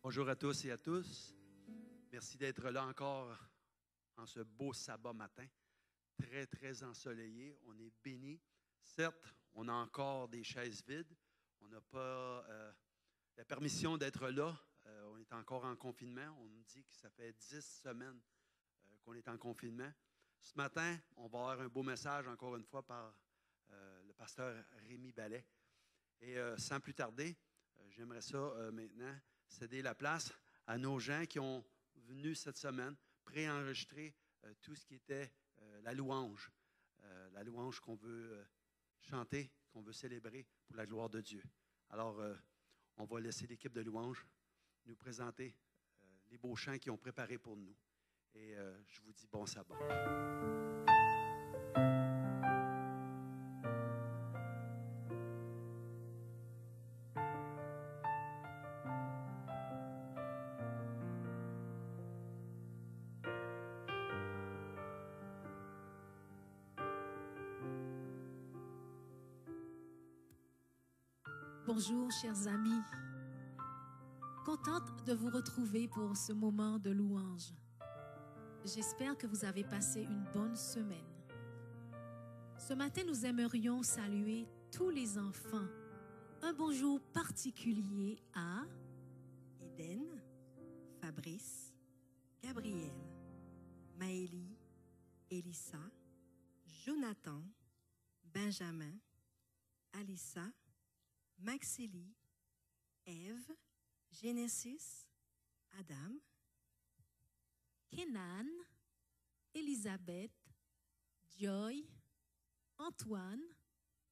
Bonjour à tous et à tous. Merci d'être là encore en ce beau sabbat matin. Très, très ensoleillé. On est bénis. Certes, on a encore des chaises vides. On n'a pas la permission d'être là. On est encore en confinement. On nous dit que ça fait 10 semaines qu'on est en confinement. Ce matin, on va avoir un beau message encore une fois par le pasteur Rémi Ballet. Et sans plus tarder, j'aimerais ça maintenant céder la place à nos gens qui ont venu cette semaine préenregistrer tout ce qui était la louange qu'on veut chanter, qu'on veut célébrer pour la gloire de Dieu. Alors, on va laisser l'équipe de louange nous présenter les beaux chants qu'ils ont préparés pour nous. Et je vous dis bon sabbat. Bonjour, chers amis. Contente de vous retrouver pour ce moment de louange. J'espère que vous avez passé une bonne semaine. Ce matin, nous aimerions saluer tous les enfants. Un bonjour particulier à Eden, Fabrice, Gabriel, Maëlie, Elissa, Jonathan, Benjamin, Alissa, Maxélie, Ève, Genesis, Adam, Kenan, Elisabeth, Joy, Antoine,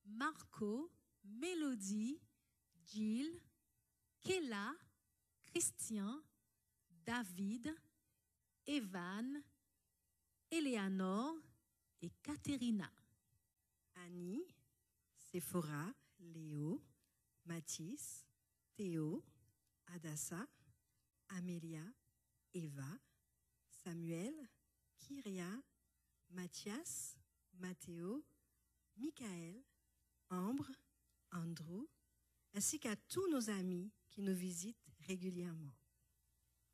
Marco, Mélodie, Jill, Kéla, Christian, David, Evan, Eleanor et Katerina. Annie, Sephora, Léo, Mathis, Théo, Adassa, Amélia, Eva, Samuel, Kyria, Mathias, Mathéo, Michael, Ambre, Andrew, ainsi qu'à tous nos amis qui nous visitent régulièrement.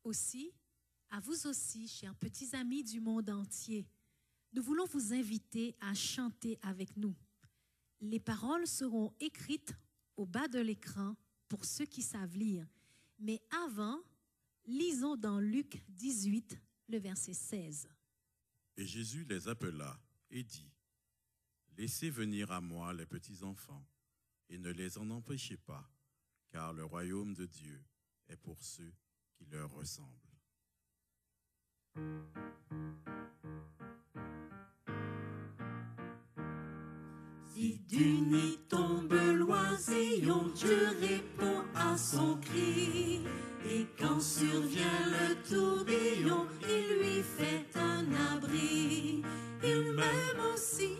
Aussi, à vous aussi, chers petits amis du monde entier, nous voulons vous inviter à chanter avec nous. Les paroles seront écrites au bas de l'écran pour ceux qui savent lire. Mais avant, lisons dans Luc 18, le verset 16. Et Jésus les appela et dit, « Laissez venir à moi les petits enfants, et ne les en empêchez pas, car le royaume de Dieu est pour ceux qui leur ressemblent. » Si du nid tombe l'oisillon, Dieu répond à son cri. Et quand survient le tourbillon, il lui fait un abri. Il m'aime aussi,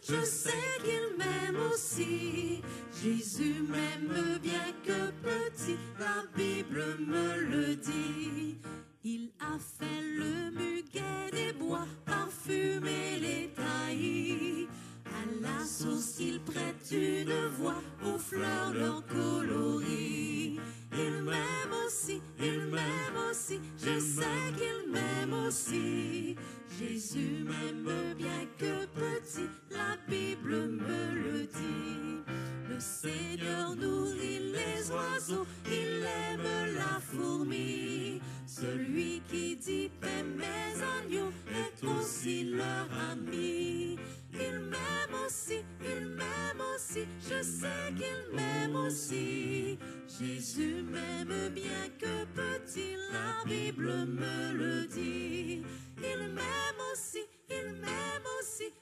je sais qu'il m'aime aussi. Jésus m'aime bien que petit, la Bible me le dit. Il a fait le muguet des bois, parfumé les taillis. À la sauce, il prête une voix aux fleurs leur coloris. Il m'aime aussi, je sais qu'il m'aime aussi. Jésus m'aime bien que petit, la Bible me le dit. Le Seigneur nourrit les oiseaux, il aime la fourmi. Celui qui dit paix mes agneaux est aussi leur ami. Il m'aime aussi, je sais qu'il m'aime aussi. Jésus m'aime bien que petit. la Bible me le dit. Il m'aime aussi,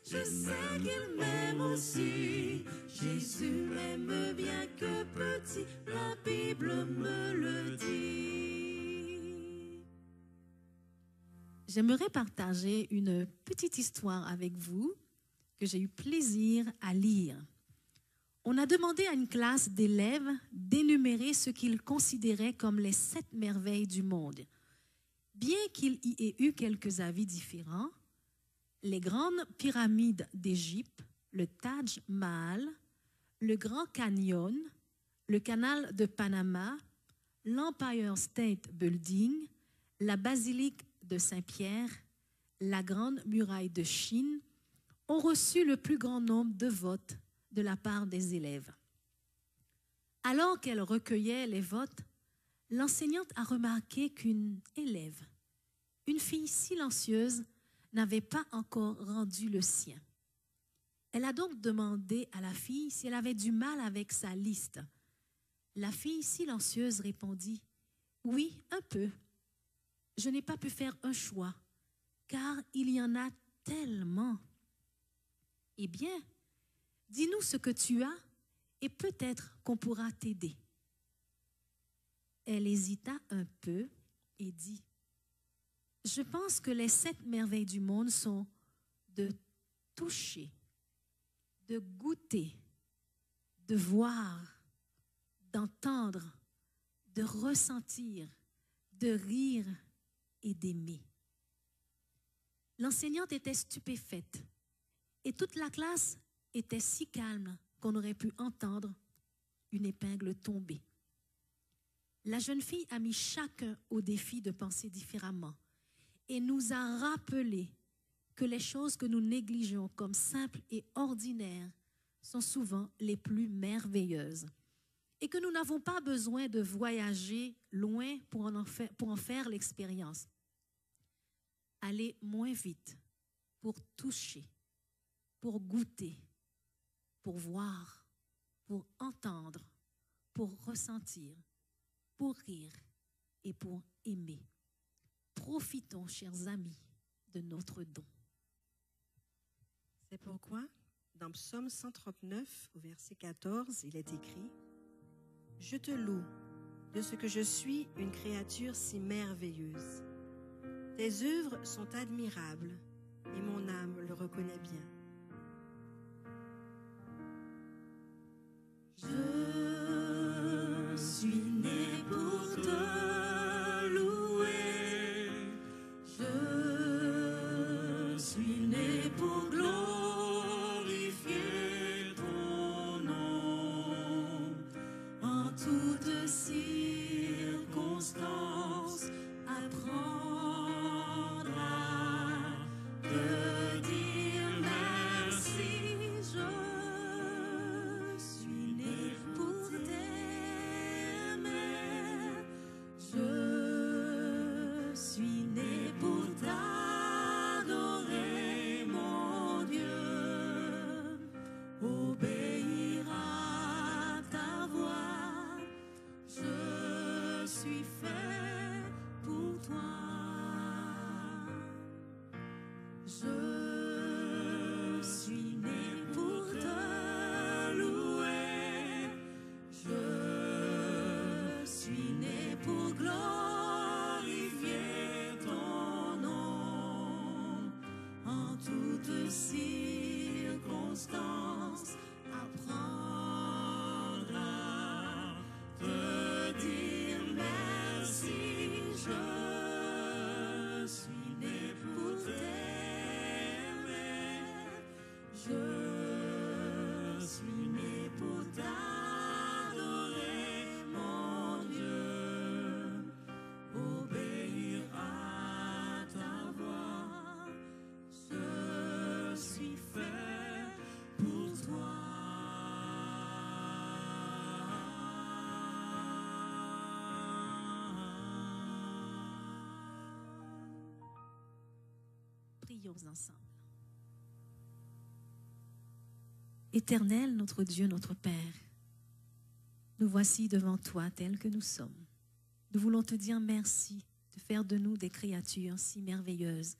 je sais qu'il m'aime aussi. Jésus m'aime bien que petit, la Bible me le dit. J'aimerais partager une petite histoire avec vous que j'ai eu plaisir à lire. On a demandé à une classe d'élèves d'énumérer ce qu'ils considéraient comme les 7 merveilles du monde. Bien qu'il y ait eu quelques avis différents, les grandes pyramides d'Égypte, le Taj Mahal, le Grand Canyon, le canal de Panama, l'Empire State Building, la basilique de Saint-Pierre, la Grande Muraille de Chine ont reçu le plus grand nombre de votes de la part des élèves. Alors qu'elle recueillait les votes, l'enseignante a remarqué qu'une élève, une fille silencieuse, n'avait pas encore rendu le sien. Elle a donc demandé à la fille si elle avait du mal avec sa liste. La fille silencieuse répondit « Oui, un peu. Je n'ai pas pu faire un choix, car il y en a tellement. » Eh bien, dis-nous ce que tu as et peut-être qu'on pourra t'aider. Elle hésita un peu et dit « Je pense que les 7 merveilles du monde sont de toucher, de goûter, de voir, d'entendre, de ressentir, de rire et d'aimer. » L'enseignante était stupéfaite et toute la classe était si calme qu'on aurait pu entendre une épingle tomber. La jeune fille a mis chacun au défi de penser différemment et nous a rappelé que les choses que nous négligeons comme simples et ordinaires sont souvent les plus merveilleuses et que nous n'avons pas besoin de voyager loin pour en faire l'expérience. Aller moins vite pour toucher, pour goûter, pour voir, pour entendre, pour ressentir, pour rire et pour aimer. Profitons, chers amis, de notre don. C'est pourquoi, dans Psaume 139, au verset 14, il est écrit « Je te loue de ce que je suis une créature si merveilleuse. Tes œuvres sont admirables et mon âme le reconnaît bien. » Je suis né pour te louer, je suis né pour glorifier ton nom. En toutes circonstances, apprendre à te dire merci. Je suis né pour t'aimer, je suis né pour t'adorer, mon Dieu, obéir à ta voix, je suis fait pour toi. Je suis né pour te louer, je suis né pour glorifier ton nom. En toutes circonstances, apprendre à te dire merci. Je suis né pour t'aimer, je suis né pour t'adorer, mon Dieu, obéir à ta voix, je suis fait pour toi. Prions ensemble. Éternel, notre Dieu, notre Père, nous voici devant toi tels que nous sommes. Nous voulons te dire merci de faire de nous des créatures si merveilleuses.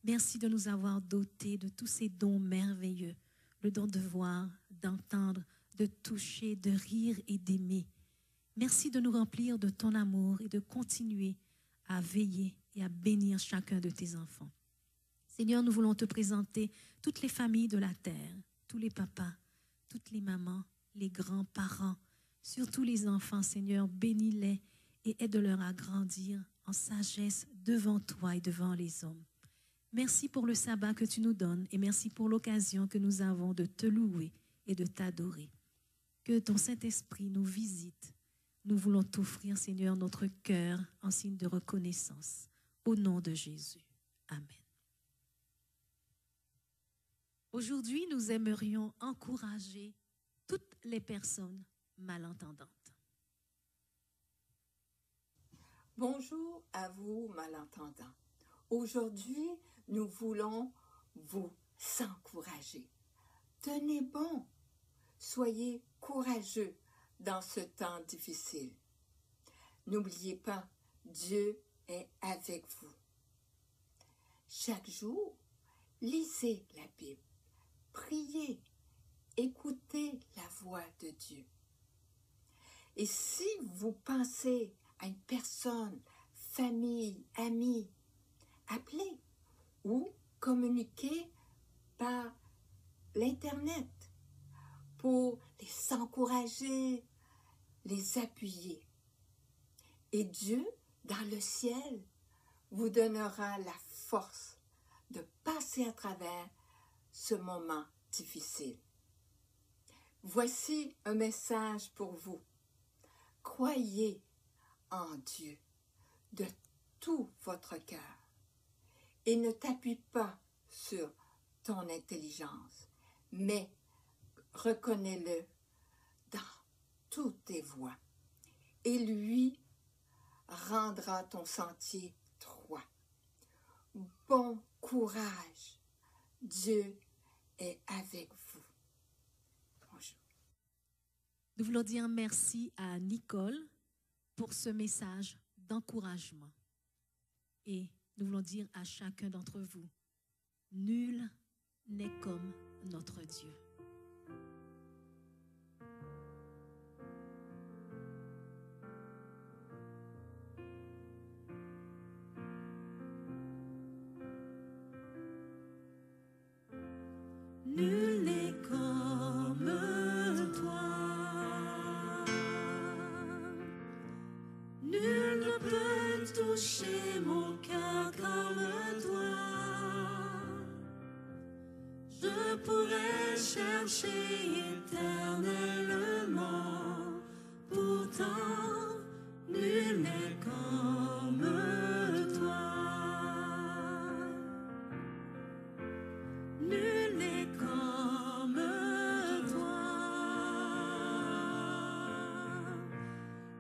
Merci de nous avoir dotés de tous ces dons merveilleux, le don de voir, d'entendre, de toucher, de rire et d'aimer. Merci de nous remplir de ton amour et de continuer à veiller et à bénir chacun de tes enfants. Seigneur, nous voulons te présenter toutes les familles de la terre, tous les papas, toutes les mamans, les grands-parents, surtout les enfants, Seigneur, bénis-les et aide-leur à grandir en sagesse devant toi et devant les hommes. Merci pour le sabbat que tu nous donnes et merci pour l'occasion que nous avons de te louer et de t'adorer. Que ton Saint-Esprit nous visite. Nous voulons t'offrir, Seigneur, notre cœur en signe de reconnaissance. Au nom de Jésus. Amen. Aujourd'hui, nous aimerions encourager toutes les personnes malentendantes. Bonjour à vous, malentendants. Aujourd'hui, nous voulons vous encourager. Tenez bon, soyez courageux dans ce temps difficile. N'oubliez pas, Dieu est avec vous. Chaque jour, lisez la Bible, priez, écoutez la voix de Dieu. Et si vous pensez à une personne, famille, ami, appelez ou communiquez par l'Internet pour les encourager, les appuyer. Et Dieu, dans le ciel, vous donnera la force de passer à travers ce moment difficile. Voici un message pour vous. Croyez en Dieu de tout votre cœur et ne t'appuie pas sur ton intelligence, mais reconnais-le dans toutes tes voies et lui rendra ton sentier droit. Bon courage, Dieu est avec vous. Bonjour. Nous voulons dire merci à Nicole pour ce message d'encouragement. Et nous voulons dire à chacun d'entre vous, nul n'est comme notre Dieu. Nul n'est comme toi. Nul ne peut toucher mon cœur comme toi. Je pourrais chercher éternellement, pourtant nul n'est comme toi. Nul n'est comme toi.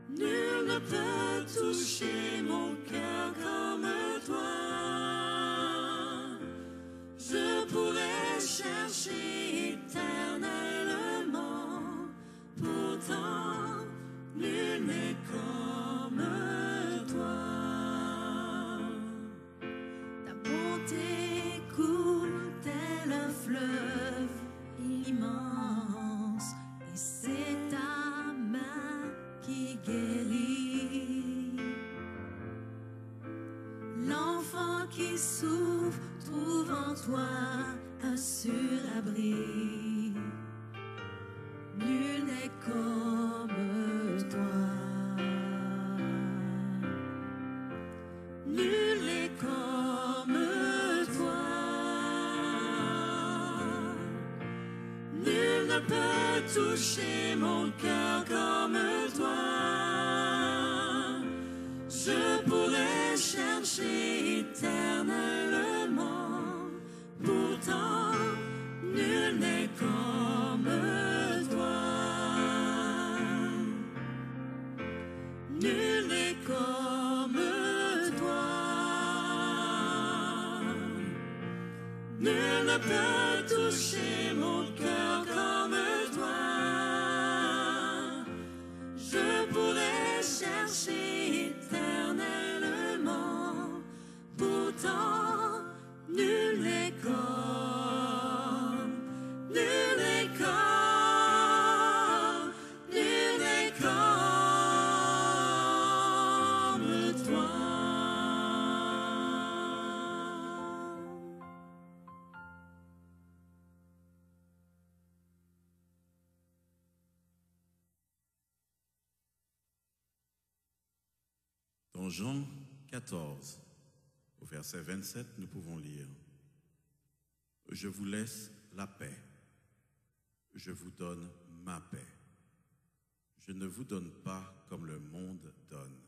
Nul ne peut toucher mon cœur comme toi. Je pourrais chercher éternellement, pourtant nul n'est comme toi. Ta bonté coule tel un fleuve immense, et c'est ta main qui guérit. L'enfant qui souffre trouve en toi un surabri. Nul n'est comme toi. Nul n'est comme toi. Nul ne peut toucher mon cœur comme toi. Je pourrais chercher éternellement, pourtant nul n'est comme toi. Nul n'est comme toi. Nul ne peut toucher mon cœur comme toi. Je pourrais chercher éternellement, Dans Jean 14, au verset 27, nous pouvons lire « Je vous laisse la paix, je vous donne ma paix. Je ne vous donne pas comme le monde donne.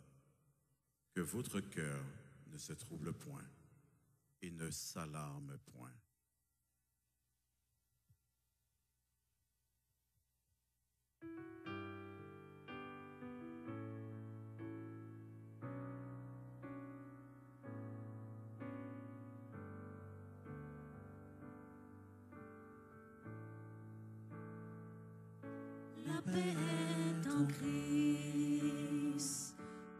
Que votre cœur ne se trouble point et ne s'alarme point. » La paix est en Christ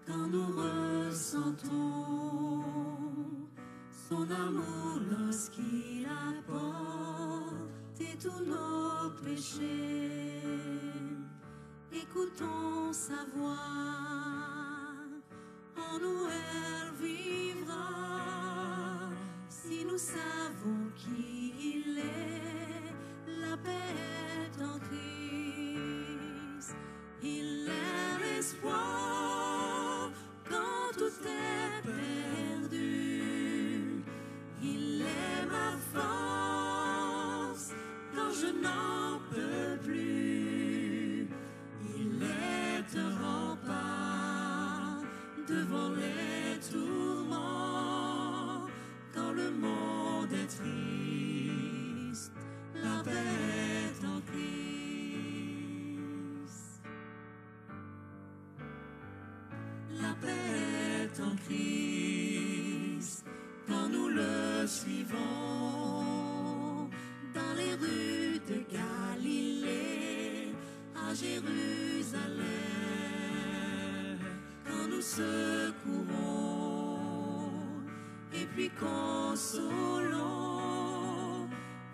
quand nous ressentons son amour lorsqu'il a porté tous nos péchés. Écoutons sa voix, en nous elle vivra. Si nous savons qui il est, la paix est en Christ. Il est l'espoir quand tout est perdu. Il est ma force quand je n'en peux plus. Il est un rempart devant les tourments quand le monde est triste. La paix est en Christ. La paix est en Christ quand nous le suivons dans les rues de Galilée, à Jérusalem, quand nous secourons et puis consolons,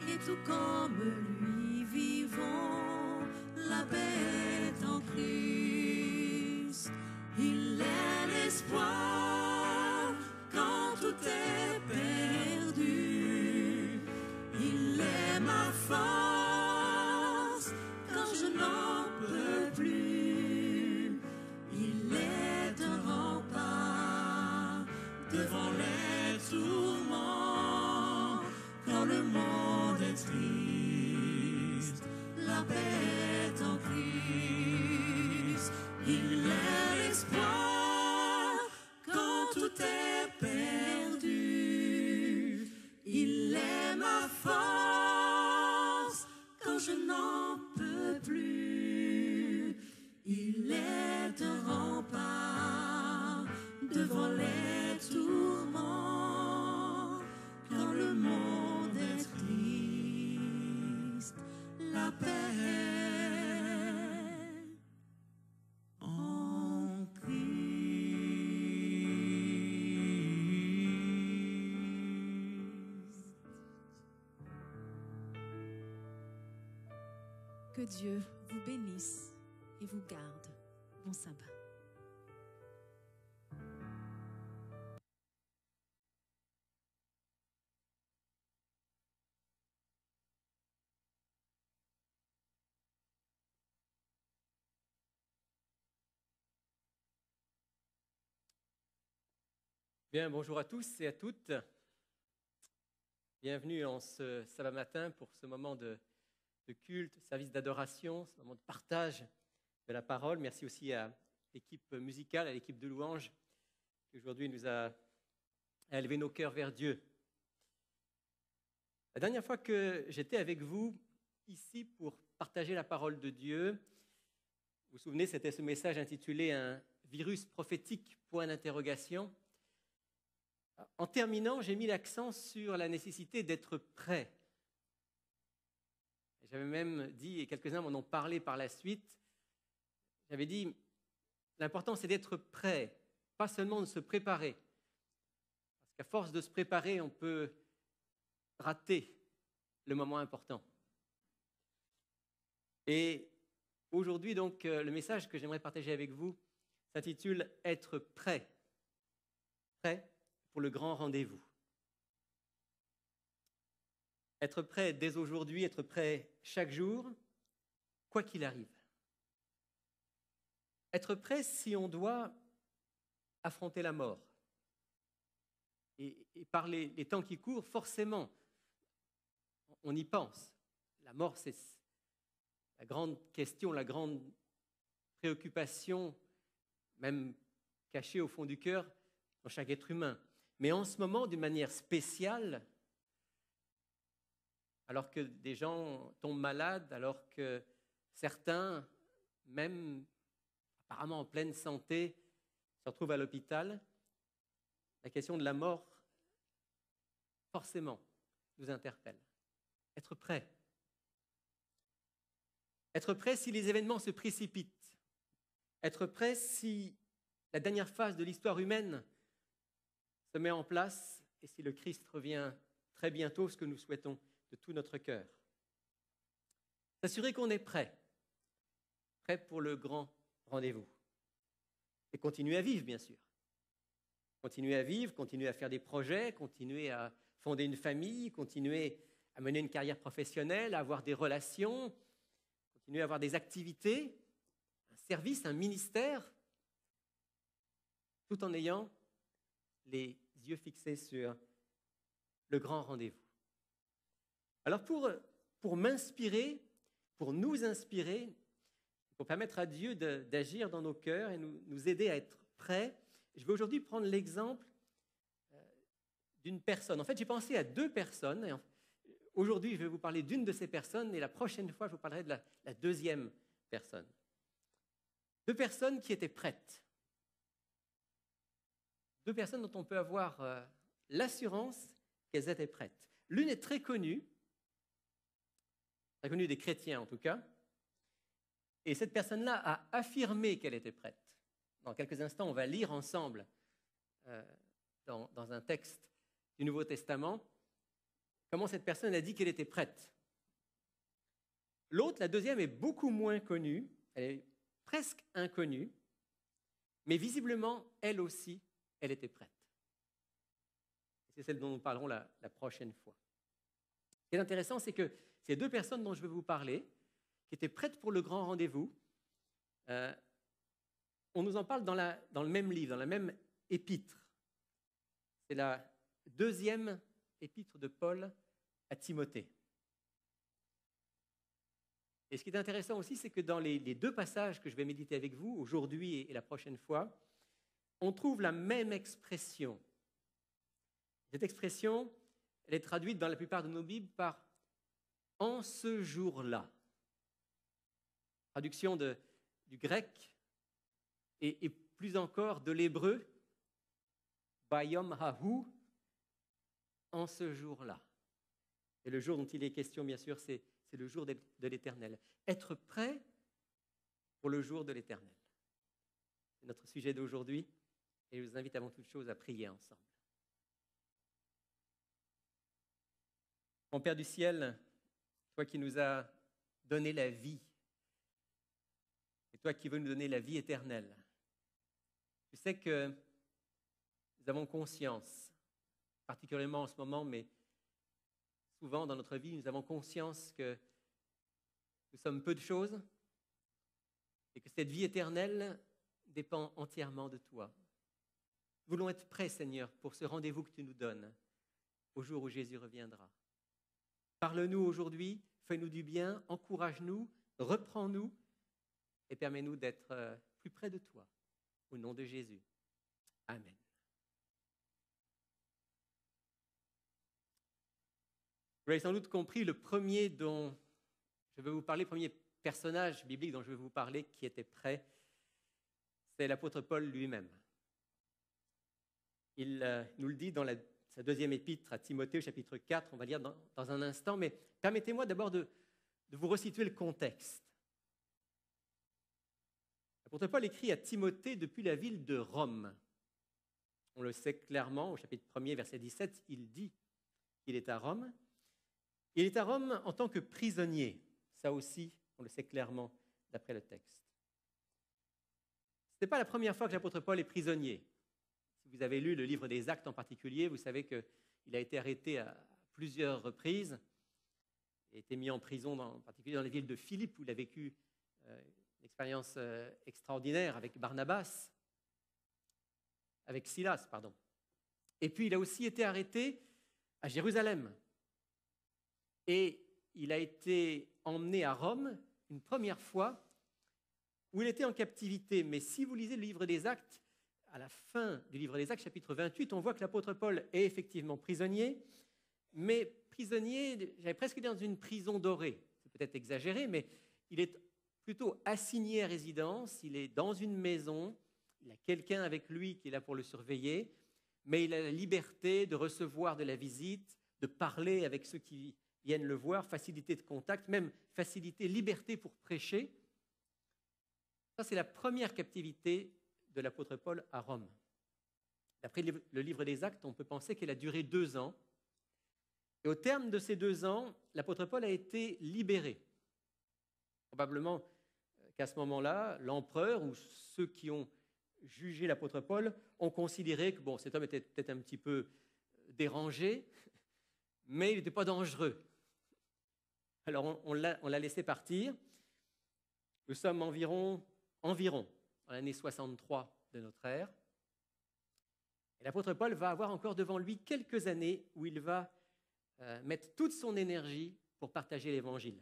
et tout comme lui vivons. La paix est en Christ. Il est l'espoir quand tout est perdu. Il est ma force quand je n'en peux plus. Il est un rempart devant les tourments quand le monde est triste. La paix est en Christ. Il est l'espoir quand tout est perdu. Il est ma force quand je n'en peux plus. Il est un rempart devant les tourments quand le monde est triste. La paix en Christ. Que Dieu vous bénisse et vous garde. Bon sabbat. Bien, bonjour à tous et à toutes. Bienvenue en ce sabbat matin pour ce moment de culte, service d'adoration, ce moment de partage de la parole. Merci aussi à l'équipe musicale, à l'équipe de louanges qui aujourd'hui nous a élevé nos cœurs vers Dieu. La dernière fois que j'étais avec vous ici pour partager la parole de Dieu, vous vous souvenez, c'était ce message intitulé « Un virus prophétique, point d'interrogation ». En terminant, j'ai mis l'accent sur la nécessité d'être prêt. J'avais même dit, et quelques-uns m'en ont parlé par la suite, j'avais dit, l'important c'est d'être prêt, pas seulement de se préparer. Parce qu'à force de se préparer, on peut rater le moment important. Et aujourd'hui, donc, le message que j'aimerais partager avec vous s'intitule « Être prêt ». Prêt pour le grand rendez-vous. Être prêt dès aujourd'hui, être prêt chaque jour, quoi qu'il arrive. Être prêt si on doit affronter la mort. Et par les temps qui courent, forcément, on y pense. La mort, c'est la grande question, la grande préoccupation, même cachée au fond du cœur, dans chaque être humain. Mais en ce moment, d'une manière spéciale, alors que des gens tombent malades, alors que certains, même apparemment en pleine santé, se retrouvent à l'hôpital, la question de la mort, forcément, nous interpelle. Être prêt. Être prêt si les événements se précipitent. Être prêt si la dernière phase de l'histoire humaine se met en place et si le Christ revient très bientôt, ce que nous souhaitons de tout notre cœur. S'assurer qu'on est prêt. Prêt pour le grand rendez-vous. Et continuer à vivre, bien sûr. Continuer à vivre, continuer à faire des projets, continuer à fonder une famille, continuer à mener une carrière professionnelle, à avoir des relations, continuer à avoir des activités, un service, un ministère, tout en ayant les yeux fixés sur le grand rendez-vous. Alors pour m'inspirer, pour nous inspirer, pour permettre à Dieu d'agir dans nos cœurs et nous aider à être prêts, je vais aujourd'hui prendre l'exemple d'une personne. En fait, j'ai pensé à deux personnes. Et aujourd'hui, je vais vous parler d'une de ces personnes et la prochaine fois, je vous parlerai de la deuxième personne. Deux personnes qui étaient prêtes. Deux personnes dont on peut avoir l'assurance qu'elles étaient prêtes. L'une est très connue des chrétiens en tout cas, et cette personne-là a affirmé qu'elle était prête. Dans quelques instants, on va lire ensemble dans un texte du Nouveau Testament comment cette personne a dit qu'elle était prête. L'autre, la deuxième, est beaucoup moins connue, elle est presque inconnue, mais visiblement, elle aussi, elle était prête. C'est celle dont nous parlerons la prochaine fois. Ce qui est intéressant, c'est que ces deux personnes dont je vais vous parler, qui étaient prêtes pour le grand rendez-vous, on nous en parle dans le même livre, dans la même épître. C'est la deuxième épître de Paul à Timothée. Et ce qui est intéressant aussi, c'est que dans les deux passages que je vais méditer avec vous, aujourd'hui et la prochaine fois, on trouve la même expression. Cette expression, elle est traduite dans la plupart de nos Bibles par « en ce jour-là ». Traduction du grec et plus encore de l'hébreu, « bayom hahu », en ce jour-là. Et le jour dont il est question, bien sûr, c'est le jour de l'Éternel. Être prêt pour le jour de l'Éternel. C'est notre sujet d'aujourd'hui et je vous invite avant toute chose à prier ensemble. Mon Père du ciel, toi qui nous as donné la vie, et toi qui veux nous donner la vie éternelle, tu sais que nous avons conscience, particulièrement en ce moment, mais souvent dans notre vie, nous avons conscience que nous sommes peu de choses et que cette vie éternelle dépend entièrement de toi. Nous voulons être prêts, Seigneur, pour ce rendez-vous que tu nous donnes au jour où Jésus reviendra. Parle-nous aujourd'hui, fais-nous du bien, encourage-nous, reprends-nous et permets-nous d'être plus près de toi. Au nom de Jésus. Amen. Vous l'avez sans doute compris, le premier dont je vais vous parler, le premier personnage biblique dont je vais vous parler qui était prêt, c'est l'apôtre Paul lui-même. Il nous le dit dans sa deuxième épître à Timothée, au chapitre 4, on va lire dans un instant, mais permettez-moi d'abord de vous resituer le contexte. L'apôtre Paul écrit à Timothée depuis la ville de Rome. On le sait clairement, au chapitre 1er, verset 17, il dit qu'il est à Rome. Il est à Rome en tant que prisonnier. Ça aussi, on le sait clairement d'après le texte. Ce n'est pas la première fois que l'apôtre Paul est prisonnier. Si vous avez lu le livre des Actes en particulier, vous savez qu'il a été arrêté à plusieurs reprises et a été mis en prison, en particulier dans la ville de Philippe, où il a vécu une expérience extraordinaire avec Barnabas. avec Silas, pardon. Et puis il a aussi été arrêté à Jérusalem. Et il a été emmené à Rome une première fois où il était en captivité. Mais si vous lisez le livre des Actes, à la fin du livre des Actes, chapitre 28, on voit que l'apôtre Paul est effectivement prisonnier, mais prisonnier, j'avais presque dit dans une prison dorée. C'est peut-être exagéré, mais il est plutôt assigné à résidence, il est dans une maison, il a quelqu'un avec lui qui est là pour le surveiller, mais il a la liberté de recevoir de la visite, de parler avec ceux qui viennent le voir, facilité de contact, même facilité, liberté pour prêcher. Ça, c'est la première captivité de l'apôtre Paul à Rome. D'après le livre des Actes, on peut penser qu'elle a duré 2 ans. Et au terme de ces 2 ans, l'apôtre Paul a été libéré. Probablement qu'à ce moment-là, l'empereur ou ceux qui ont jugé l'apôtre Paul ont considéré que bon, cet homme était peut-être un petit peu dérangé, mais il n'était pas dangereux. Alors on l'a laissé partir. Nous sommes environ en l'année 63 de notre ère. Et l'apôtre Paul va avoir encore devant lui quelques années où il va mettre toute son énergie pour partager l'Évangile.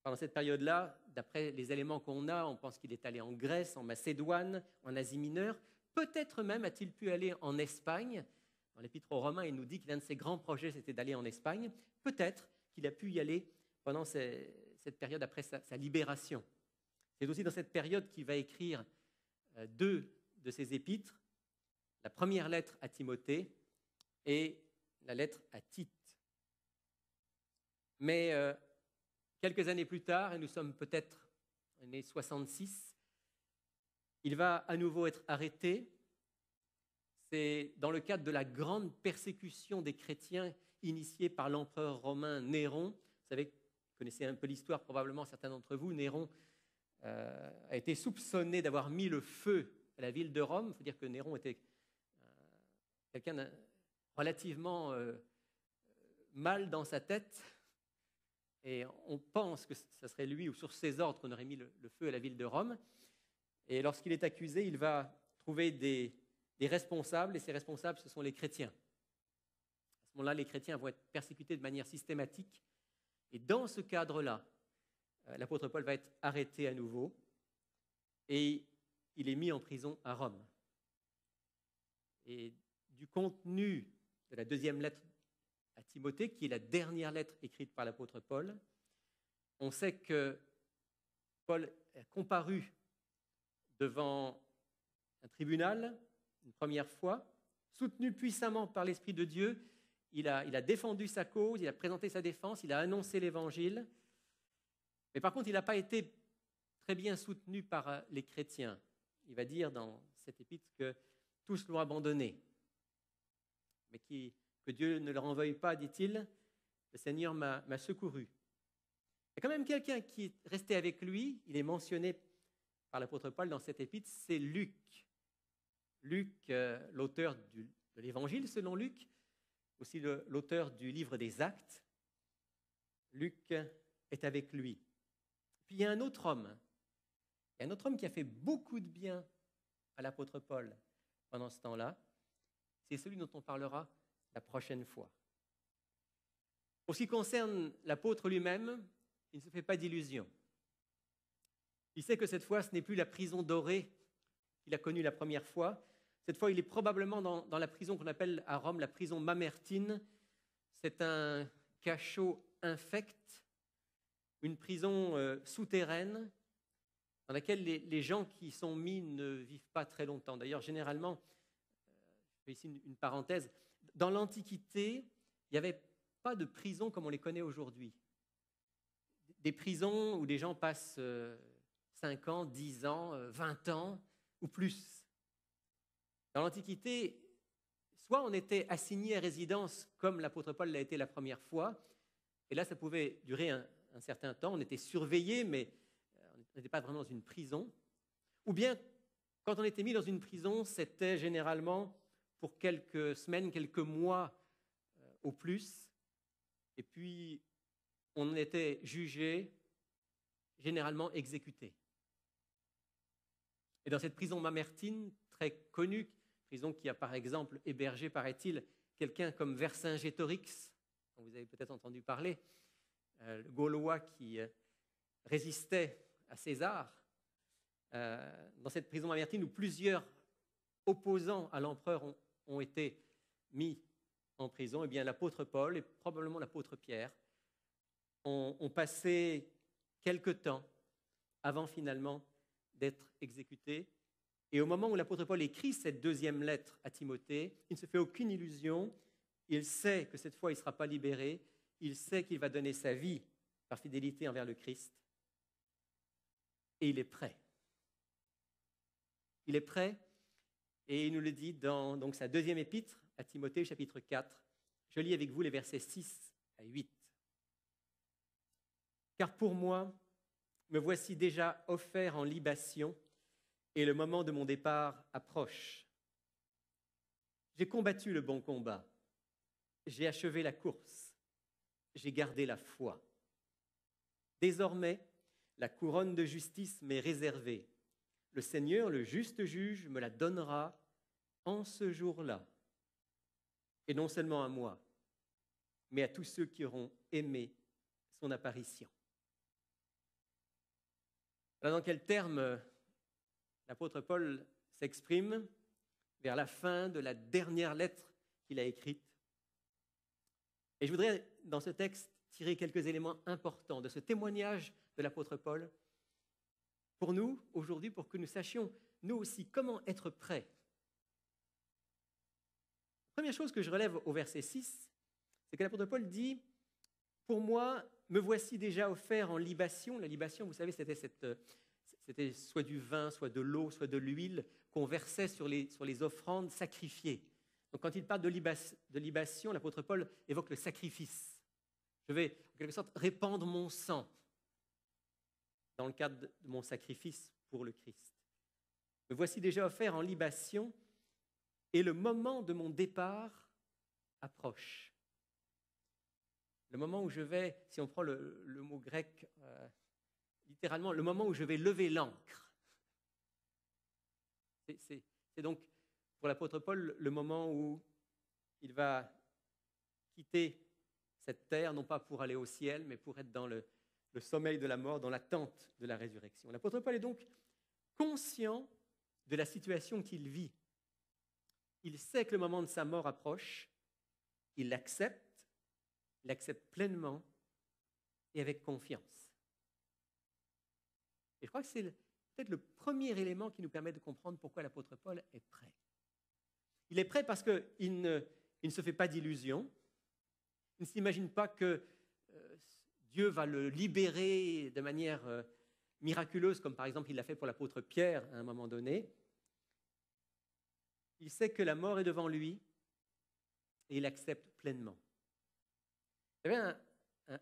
Pendant cette période-là, d'après les éléments qu'on a, on pense qu'il est allé en Grèce, en Macédoine, en Asie mineure. Peut-être même a-t-il pu aller en Espagne. Dans l'Épître aux Romains, il nous dit que l'un de ses grands projets, c'était d'aller en Espagne. Peut-être qu'il a pu y aller pendant cette période après sa libération. C'est aussi dans cette période qu'il va écrire 2 de ses épîtres, la première lettre à Timothée et la lettre à Tite. Mais quelques années plus tard, et nous sommes peut-être en l'année 66, il va à nouveau être arrêté. C'est dans le cadre de la grande persécution des chrétiens initiée par l'empereur romain Néron. Vous savez, vous connaissez un peu l'histoire, probablement certains d'entre vous. Néron a été soupçonné d'avoir mis le feu à la ville de Rome. Il faut dire que Néron était quelqu'un de relativement mal dans sa tête. Et on pense que ce serait lui ou sur ses ordres qu'on aurait mis le feu à la ville de Rome. Et lorsqu'il est accusé, il va trouver des responsables, et ces responsables, ce sont les chrétiens. À ce moment-là, les chrétiens vont être persécutés de manière systématique. Et dans ce cadre-là, l'apôtre Paul va être arrêté à nouveau et il est mis en prison à Rome. Et du contenu de la 2e lettre à Timothée, qui est la dernière lettre écrite par l'apôtre Paul, on sait que Paul a comparu devant un tribunal une première fois, soutenu puissamment par l'Esprit de Dieu. Il a défendu sa cause, il a présenté sa défense, il a annoncé l'Évangile. Mais par contre, il n'a pas été très bien soutenu par les chrétiens. Il va dire dans cette épître que tous l'ont abandonné. Mais que Dieu ne le renvoie pas, dit-il, le Seigneur m'a secouru. Il y a quand même quelqu'un qui est resté avec lui, il est mentionné par l'apôtre Paul dans cette épître, c'est Luc. Luc, l'auteur de l'Évangile selon Luc, aussi l'auteur du livre des Actes. Luc est avec lui. Puis il y a un autre homme. Il y a un autre homme qui a fait beaucoup de bien à l'apôtre Paul pendant ce temps-là. C'est celui dont on parlera la prochaine fois. Pour ce qui concerne l'apôtre lui-même, il ne se fait pas d'illusions. Il sait que cette fois, ce n'est plus la prison dorée qu'il a connue la première fois. Cette fois, il est probablement dans la prison qu'on appelle à Rome la prison Mamertine. C'est un cachot infect, une prison souterraine dans laquelle les gens qui y sont mis ne vivent pas très longtemps. D'ailleurs, généralement, je fais ici une parenthèse, dans l'Antiquité, il n'y avait pas de prison comme on les connaît aujourd'hui. Des prisons où des gens passent 5 ans, 10 ans, 20 ans ou plus. Dans l'Antiquité, soit on était assigné à résidence comme l'apôtre Paul l'a été la première fois, et là ça pouvait durer un certain temps, on était surveillé, mais on n'était pas vraiment dans une prison. Ou bien, quand on était mis dans une prison, c'était généralement pour quelques semaines, quelques mois au plus, et puis on était jugé, généralement exécuté. Et dans cette prison Mamertine, très connue, prison qui a par exemple hébergé, paraît-il, quelqu'un comme Vercingétorix, dont vous avez peut-être entendu parler, le Gaulois qui résistait à César. Dans cette prison mamertine où plusieurs opposants à l'empereur ont été mis en prison, eh bien l'apôtre Paul et probablement l'apôtre Pierre ont passé quelque temps avant finalement d'être exécutés. Et au moment où l'apôtre Paul écrit cette deuxième lettre à Timothée, il ne se fait aucune illusion. Il sait que cette fois, il ne sera pas libéré. Il sait qu'il va donner sa vie par fidélité envers le Christ. Et il est prêt. Il est prêt, et il nous le dit dans donc, sa deuxième épître à Timothée, chapitre 4. Je lis avec vous les versets 6 à 8. « Car pour moi, me voici déjà offert en libation, et le moment de mon départ approche. J'ai combattu le bon combat, j'ai achevé la course, j'ai gardé la foi. Désormais, la couronne de justice m'est réservée. Le Seigneur, le juste juge, me la donnera en ce jour-là. Et non seulement à moi, mais à tous ceux qui auront aimé son apparition. » Alors, dans quels termes l'apôtre Paul s'exprime vers la fin de la dernière lettre qu'il a écrite? Et je voudrais, dans ce texte, tirer quelques éléments importants de ce témoignage de l'apôtre Paul pour nous, aujourd'hui, pour que nous sachions, nous aussi, comment être prêts. La première chose que je relève au verset 6, c'est que l'apôtre Paul dit « Pour moi, me voici déjà offert en libation ». La libation, vous savez, c'était soit du vin, soit de l'eau, soit de l'huile qu'on versait sur les offrandes sacrifiées. Donc quand il parle de libation, l'apôtre Paul évoque le sacrifice. Je vais, en quelque sorte, répandre mon sang dans le cadre de mon sacrifice pour le Christ. Me voici déjà offert en libation et le moment de mon départ approche. Le moment où je vais, si on prend le mot grec, littéralement, le moment où je vais lever l'ancre. C'est donc, pour l'apôtre Paul, le moment où il va quitter cette terre, non pas pour aller au ciel, mais pour être dans le sommeil de la mort, dans l'attente de la résurrection. L'apôtre Paul est donc conscient de la situation qu'il vit. Il sait que le moment de sa mort approche, il l'accepte pleinement et avec confiance. Et je crois que c'est peut-être le premier élément qui nous permet de comprendre pourquoi l'apôtre Paul est prêt. Il est prêt parce qu'il ne se fait pas d'illusions, il ne s'imagine pas que Dieu va le libérer de manière miraculeuse, comme par exemple il l'a fait pour l'apôtre Pierre à un moment donné. Il sait que la mort est devant lui et il accepte pleinement. J'avais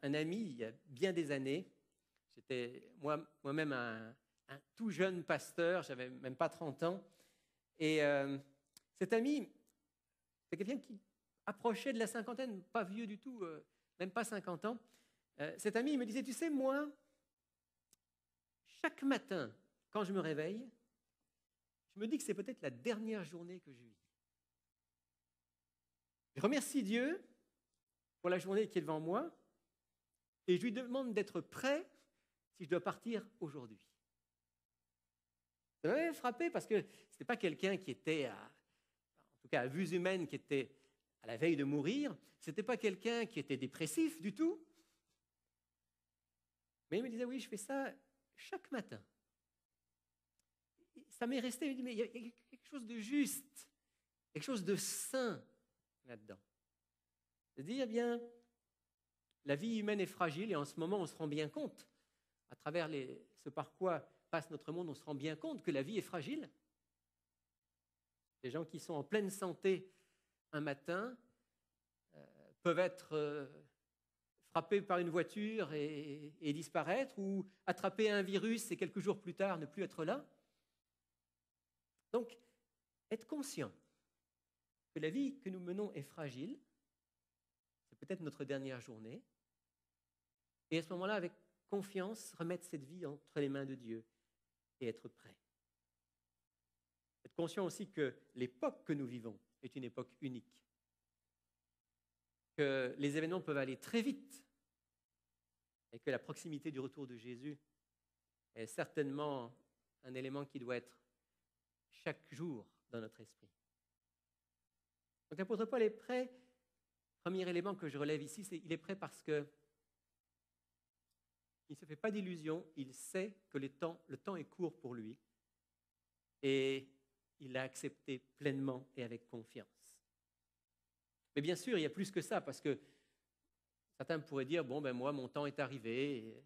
un ami il y a bien des années, j'étais moi-même un tout jeune pasteur, j'avais même pas 30 ans, et cet ami, c'est quelqu'un qui approchait de la cinquantaine, pas vieux du tout, même pas 50 ans. Cet ami, il me disait, tu sais, moi, chaque matin, quand je me réveille, je me dis que c'est peut-être la dernière journée que je vis. Je remercie Dieu pour la journée qui est devant moi et je lui demande d'être prêt si je dois partir aujourd'hui. Ça m'avait frappé parce que ce n'était pas quelqu'un qui était, en tout cas à vue humaine, qui était à la veille de mourir. Ce n'était pas quelqu'un qui était dépressif du tout. Mais il me disait, oui, je fais ça chaque matin. Ça m'est resté, il me dit, mais il y a quelque chose de juste, quelque chose de sain là-dedans. C'est-à-dire, eh bien, la vie humaine est fragile et en ce moment, on se rend bien compte, à travers ce par quoi passe notre monde, on se rend bien compte que la vie est fragile. Les gens qui sont en pleine santé un matin peuvent être frappés par une voiture et disparaître, ou attraper un virus et quelques jours plus tard ne plus être là. Donc, être conscient que la vie que nous menons est fragile, c'est peut-être notre dernière journée, et à ce moment-là, avec confiance, remettre cette vie entre les mains de Dieu et être prêt. Être conscient aussi que l'époque que nous vivons est une époque unique, que les événements peuvent aller très vite et que la proximité du retour de Jésus est certainement un élément qui doit être chaque jour dans notre esprit. Donc l'apôtre Paul est prêt. Premier élément que je relève ici, c'est qu'il est prêt parce que il ne se fait pas d'illusions, il sait que le temps est court pour lui et il l'a accepté pleinement et avec confiance. Mais bien sûr, il y a plus que ça, parce que certains pourraient dire, bon, ben moi, mon temps est arrivé.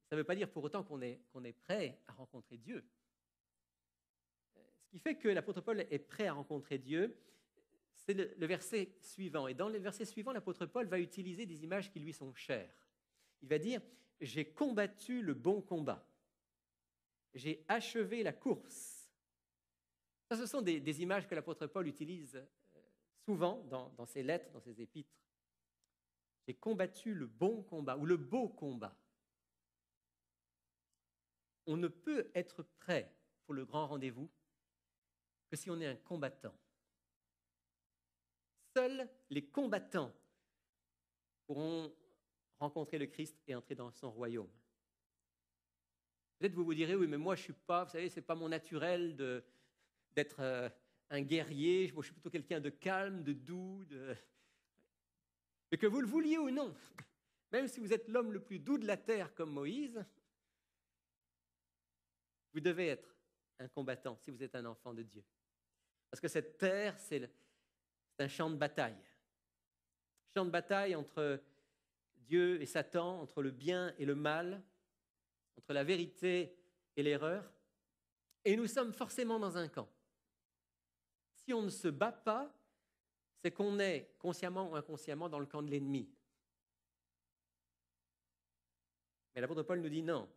Ça ne veut pas dire pour autant qu'on est prêt à rencontrer Dieu. Ce qui fait que l'apôtre Paul est prêt à rencontrer Dieu, c'est le verset suivant. Et dans le verset suivant, l'apôtre Paul va utiliser des images qui lui sont chères. Il va dire, j'ai combattu le bon combat. J'ai achevé la course. Ça, ce sont des images que l'apôtre Paul utilise souvent dans ses lettres, dans ses épîtres. J'ai combattu le bon combat ou le beau combat. On ne peut être prêt pour le grand rendez-vous que si on est un combattant. Seuls les combattants pourront rencontrer le Christ et entrer dans son royaume. Peut-être vous direz, oui, mais moi je ne suis pas, vous savez, ce n'est pas mon naturel d'être un guerrier, moi je suis plutôt quelqu'un de calme, de doux, mais que vous le vouliez ou non, même si vous êtes l'homme le plus doux de la terre comme Moïse, vous devez être un combattant si vous êtes un enfant de Dieu. Parce que cette terre, c'est un champ de bataille. Champ de bataille entre Dieu et Satan, entre le bien et le mal, entre la vérité et l'erreur. Et nous sommes forcément dans un camp. Si on ne se bat pas, c'est qu'on est consciemment ou inconsciemment dans le camp de l'ennemi. Mais l'apôtre Paul nous dit non.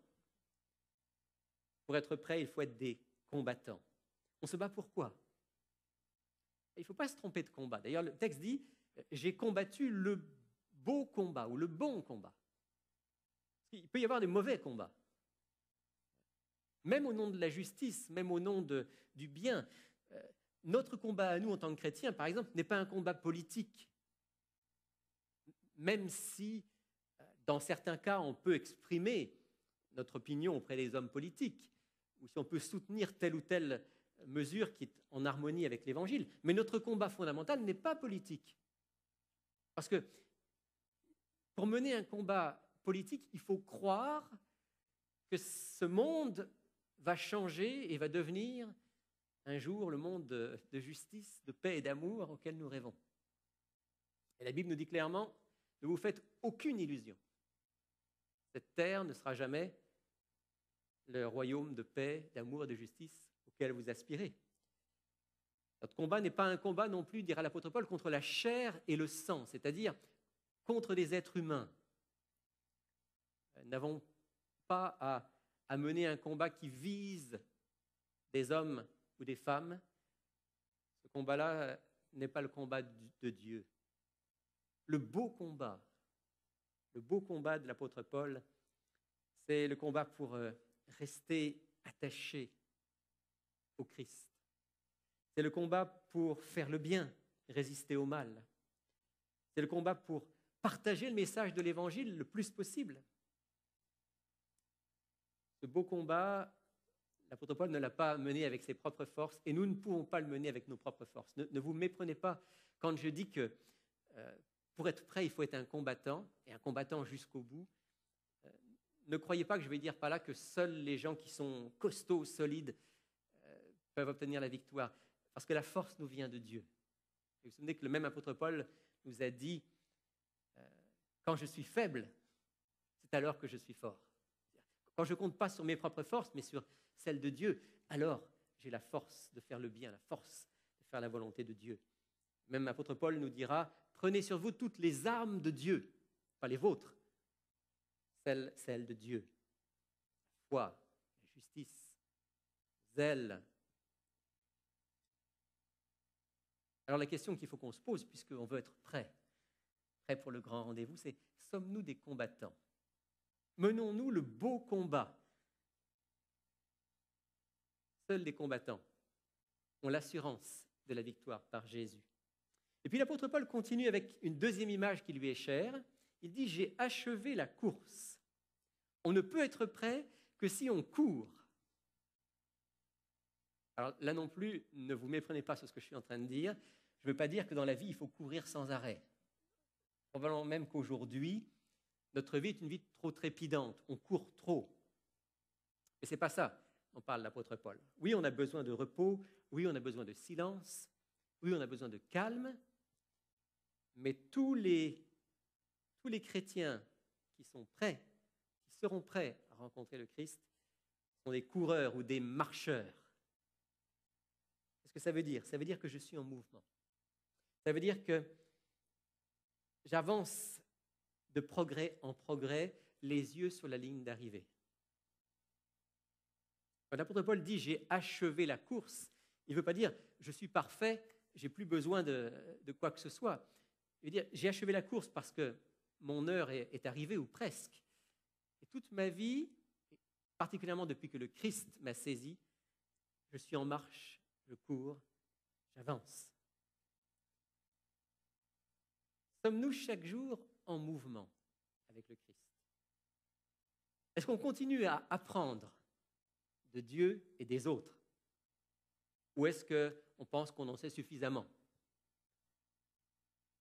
Pour être prêt, il faut être des combattants. On se bat pourquoi ? Il ne faut pas se tromper de combat. D'ailleurs, le texte dit « J'ai combattu le beau combat » ou « le bon combat ». Il peut y avoir des mauvais combats. Même au nom de la justice, même au nom du bien. Notre combat à nous en tant que chrétiens, par exemple, n'est pas un combat politique. Même si, dans certains cas, on peut exprimer notre opinion auprès des hommes politiques, ou si on peut soutenir telle ou telle mesure qui est en harmonie avec l'Évangile. Mais notre combat fondamental n'est pas politique. Parce que pour mener un combat politique, il faut croire que ce monde va changer et va devenir un jour le monde de justice, de paix et d'amour auquel nous rêvons. Et la Bible nous dit clairement, ne vous faites aucune illusion. Cette terre ne sera jamais le royaume de paix, d'amour et de justice auquel vous aspirez. Notre combat n'est pas un combat non plus, dira l'apôtre Paul, contre la chair et le sang, c'est-à-dire contre des êtres humains. Nous n'avons pas à mener un combat qui vise des hommes ou des femmes. Ce combat-là n'est pas le combat de Dieu. Le beau combat de l'apôtre Paul, c'est le combat pour rester attaché au Christ. C'est le combat pour faire le bien, résister au mal. C'est le combat pour partager le message de l'Évangile le plus possible. Ce beau combat, l'apôtre Paul ne l'a pas mené avec ses propres forces et nous ne pouvons pas le mener avec nos propres forces. Ne vous méprenez pas quand je dis que pour être prêt, il faut être un combattant et un combattant jusqu'au bout. Ne croyez pas que je vais dire par là que seuls les gens qui sont costauds, solides, peuvent obtenir la victoire. Parce que la force nous vient de Dieu. Et vous vous souvenez que le même apôtre Paul nous a dit quand je suis faible, c'est alors que je suis fort. Quand je ne compte pas sur mes propres forces, mais sur celles de Dieu, alors j'ai la force de faire le bien, la force de faire la volonté de Dieu. Même l'apôtre Paul nous dira, prenez sur vous toutes les armes de Dieu, pas les vôtres, celles de Dieu. Foi, la justice, zèle. Alors la question qu'il faut qu'on se pose, puisqu'on veut être prêt pour le grand rendez-vous, c'est sommes-nous des combattants ? Menons-nous le beau combat ? Seuls des combattants ont l'assurance de la victoire par Jésus. Et puis l'apôtre Paul continue avec une deuxième image qui lui est chère. Il dit « J'ai achevé la course ». On ne peut être prêt que si on court. Alors là non plus, ne vous méprenez pas sur ce que je suis en train de dire. Je ne veux pas dire que dans la vie, il faut courir sans arrêt. Probablement même qu'aujourd'hui, notre vie est une vie trop trépidante. On court trop. Mais ce n'est pas ça dont parle l'apôtre Paul. Oui, on a besoin de repos. Oui, on a besoin de silence. Oui, on a besoin de calme. Mais tous les chrétiens qui sont prêts, qui seront prêts à rencontrer le Christ, sont des coureurs ou des marcheurs. Qu'est-ce que ça veut dire? Ça veut dire que je suis en mouvement. Ça veut dire que j'avance de progrès en progrès, les yeux sur la ligne d'arrivée. Quand l'apôtre Paul dit « j'ai achevé la course », il ne veut pas dire « je suis parfait, je n'ai plus besoin de quoi que ce soit ». Il veut dire « j'ai achevé la course parce que mon heure est arrivée ou presque ». Et toute ma vie, particulièrement depuis que le Christ m'a saisi, je suis en marche, je cours, j'avance. Sommes-nous chaque jour en mouvement avec le Christ? Est-ce qu'on continue à apprendre de Dieu et des autres? Ou est-ce qu'on pense qu'on en sait suffisamment?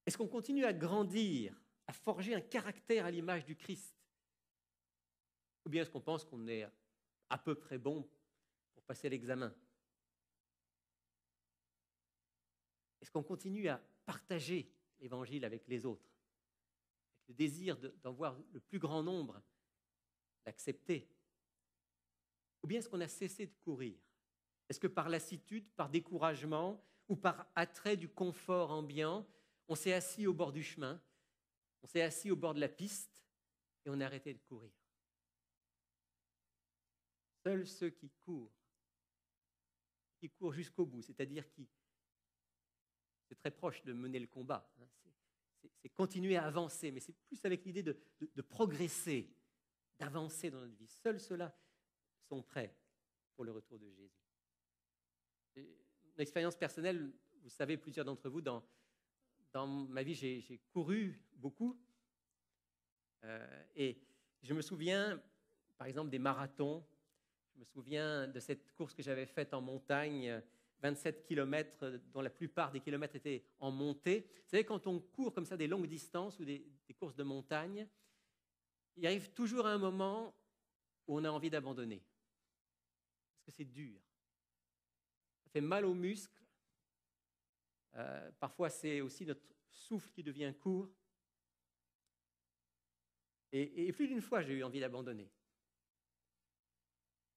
Est-ce qu'on continue à grandir, à forger un caractère à l'image du Christ? Ou bien est-ce qu'on pense qu'on est à peu près bon pour passer l'examen? Est-ce qu'on continue à partager l'Évangile avec les autres, avec le désir d'en voir le plus grand nombre l'accepter? Ou bien est-ce qu'on a cessé de courir? Est-ce que par lassitude, par découragement ou par attrait du confort ambiant, on s'est assis au bord du chemin, on s'est assis au bord de la piste et on a arrêté de courir? Seuls ceux qui courent jusqu'au bout, c'est-à-dire qui, c'est très proche de mener le combat, hein, c'est continuer à avancer, mais c'est plus avec l'idée de progresser, d'avancer dans notre vie. Seuls ceux-là sont prêts pour le retour de Jésus. Une expérience personnelle, vous savez, plusieurs d'entre vous, dans ma vie, j'ai couru beaucoup. Et je me souviens, par exemple, des marathons. Je me souviens de cette course que j'avais faite en montagne, 27 km, dont la plupart des kilomètres étaient en montée. Vous savez, quand on court comme ça des longues distances ou des courses de montagne, il arrive toujours un moment où on a envie d'abandonner. Parce que c'est dur. Ça fait mal aux muscles. Parfois, c'est aussi notre souffle qui devient court. Et plus d'une fois, j'ai eu envie d'abandonner.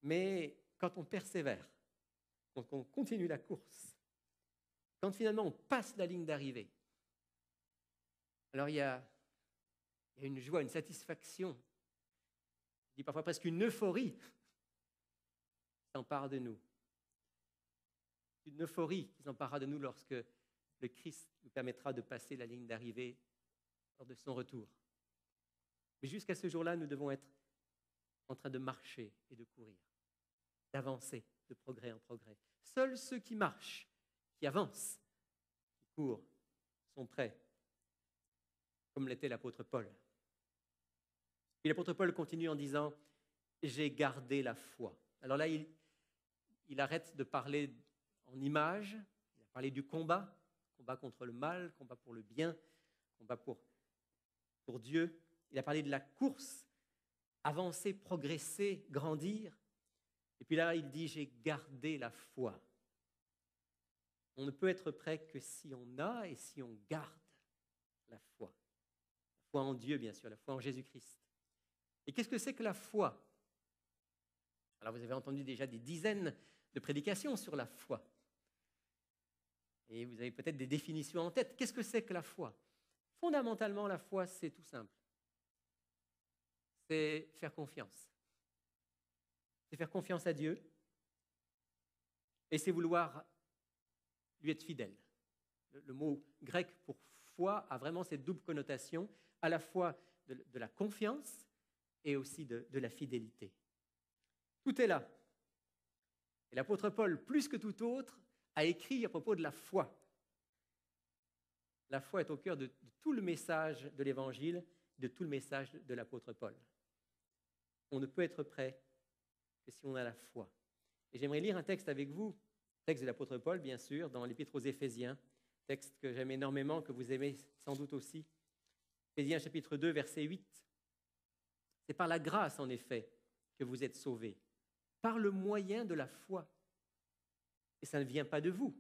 Mais quand on persévère, quand on continue la course, quand finalement on passe la ligne d'arrivée, alors il y a une joie, une satisfaction, je dis parfois presque une euphorie qui s'empare de nous. Une euphorie qui s'emparera de nous lorsque le Christ nous permettra de passer la ligne d'arrivée lors de son retour. Mais jusqu'à ce jour-là, nous devons être en train de marcher et de courir, d'avancer de progrès en progrès. Seuls ceux qui marchent, qui avancent, qui courent, sont prêts, comme l'était l'apôtre Paul. Et l'apôtre Paul continue en disant « J'ai gardé la foi ». Alors là, il arrête de parler en images, il a parlé du combat contre le mal, combat pour le bien, combat pour Dieu. Il a parlé de la course, avancer, progresser, grandir. Et puis là, il dit, j'ai gardé la foi. On ne peut être prêt que si on a et si on garde la foi. La foi en Dieu, bien sûr, la foi en Jésus-Christ. Et qu'est-ce que c'est que la foi? Alors, vous avez entendu déjà des dizaines de prédications sur la foi. Et vous avez peut-être des définitions en tête. Qu'est-ce que c'est que la foi? Fondamentalement, la foi, c'est tout simple. C'est faire confiance. C'est faire confiance à Dieu et c'est vouloir lui être fidèle. Le mot grec pour foi a vraiment cette double connotation, à la fois de la confiance et aussi de la fidélité. Tout est là. Et l'apôtre Paul, plus que tout autre, a écrit à propos de la foi. La foi est au cœur de tout le message de l'Évangile, de tout le message de l'apôtre Paul. On ne peut être prêt que si on a la foi. Et j'aimerais lire un texte avec vous, texte de l'apôtre Paul, bien sûr, dans l'Épître aux Éphésiens, texte que j'aime énormément, que vous aimez sans doute aussi. Éphésiens chapitre 2, verset 8. C'est par la grâce, en effet, que vous êtes sauvés, par le moyen de la foi. Et ça ne vient pas de vous,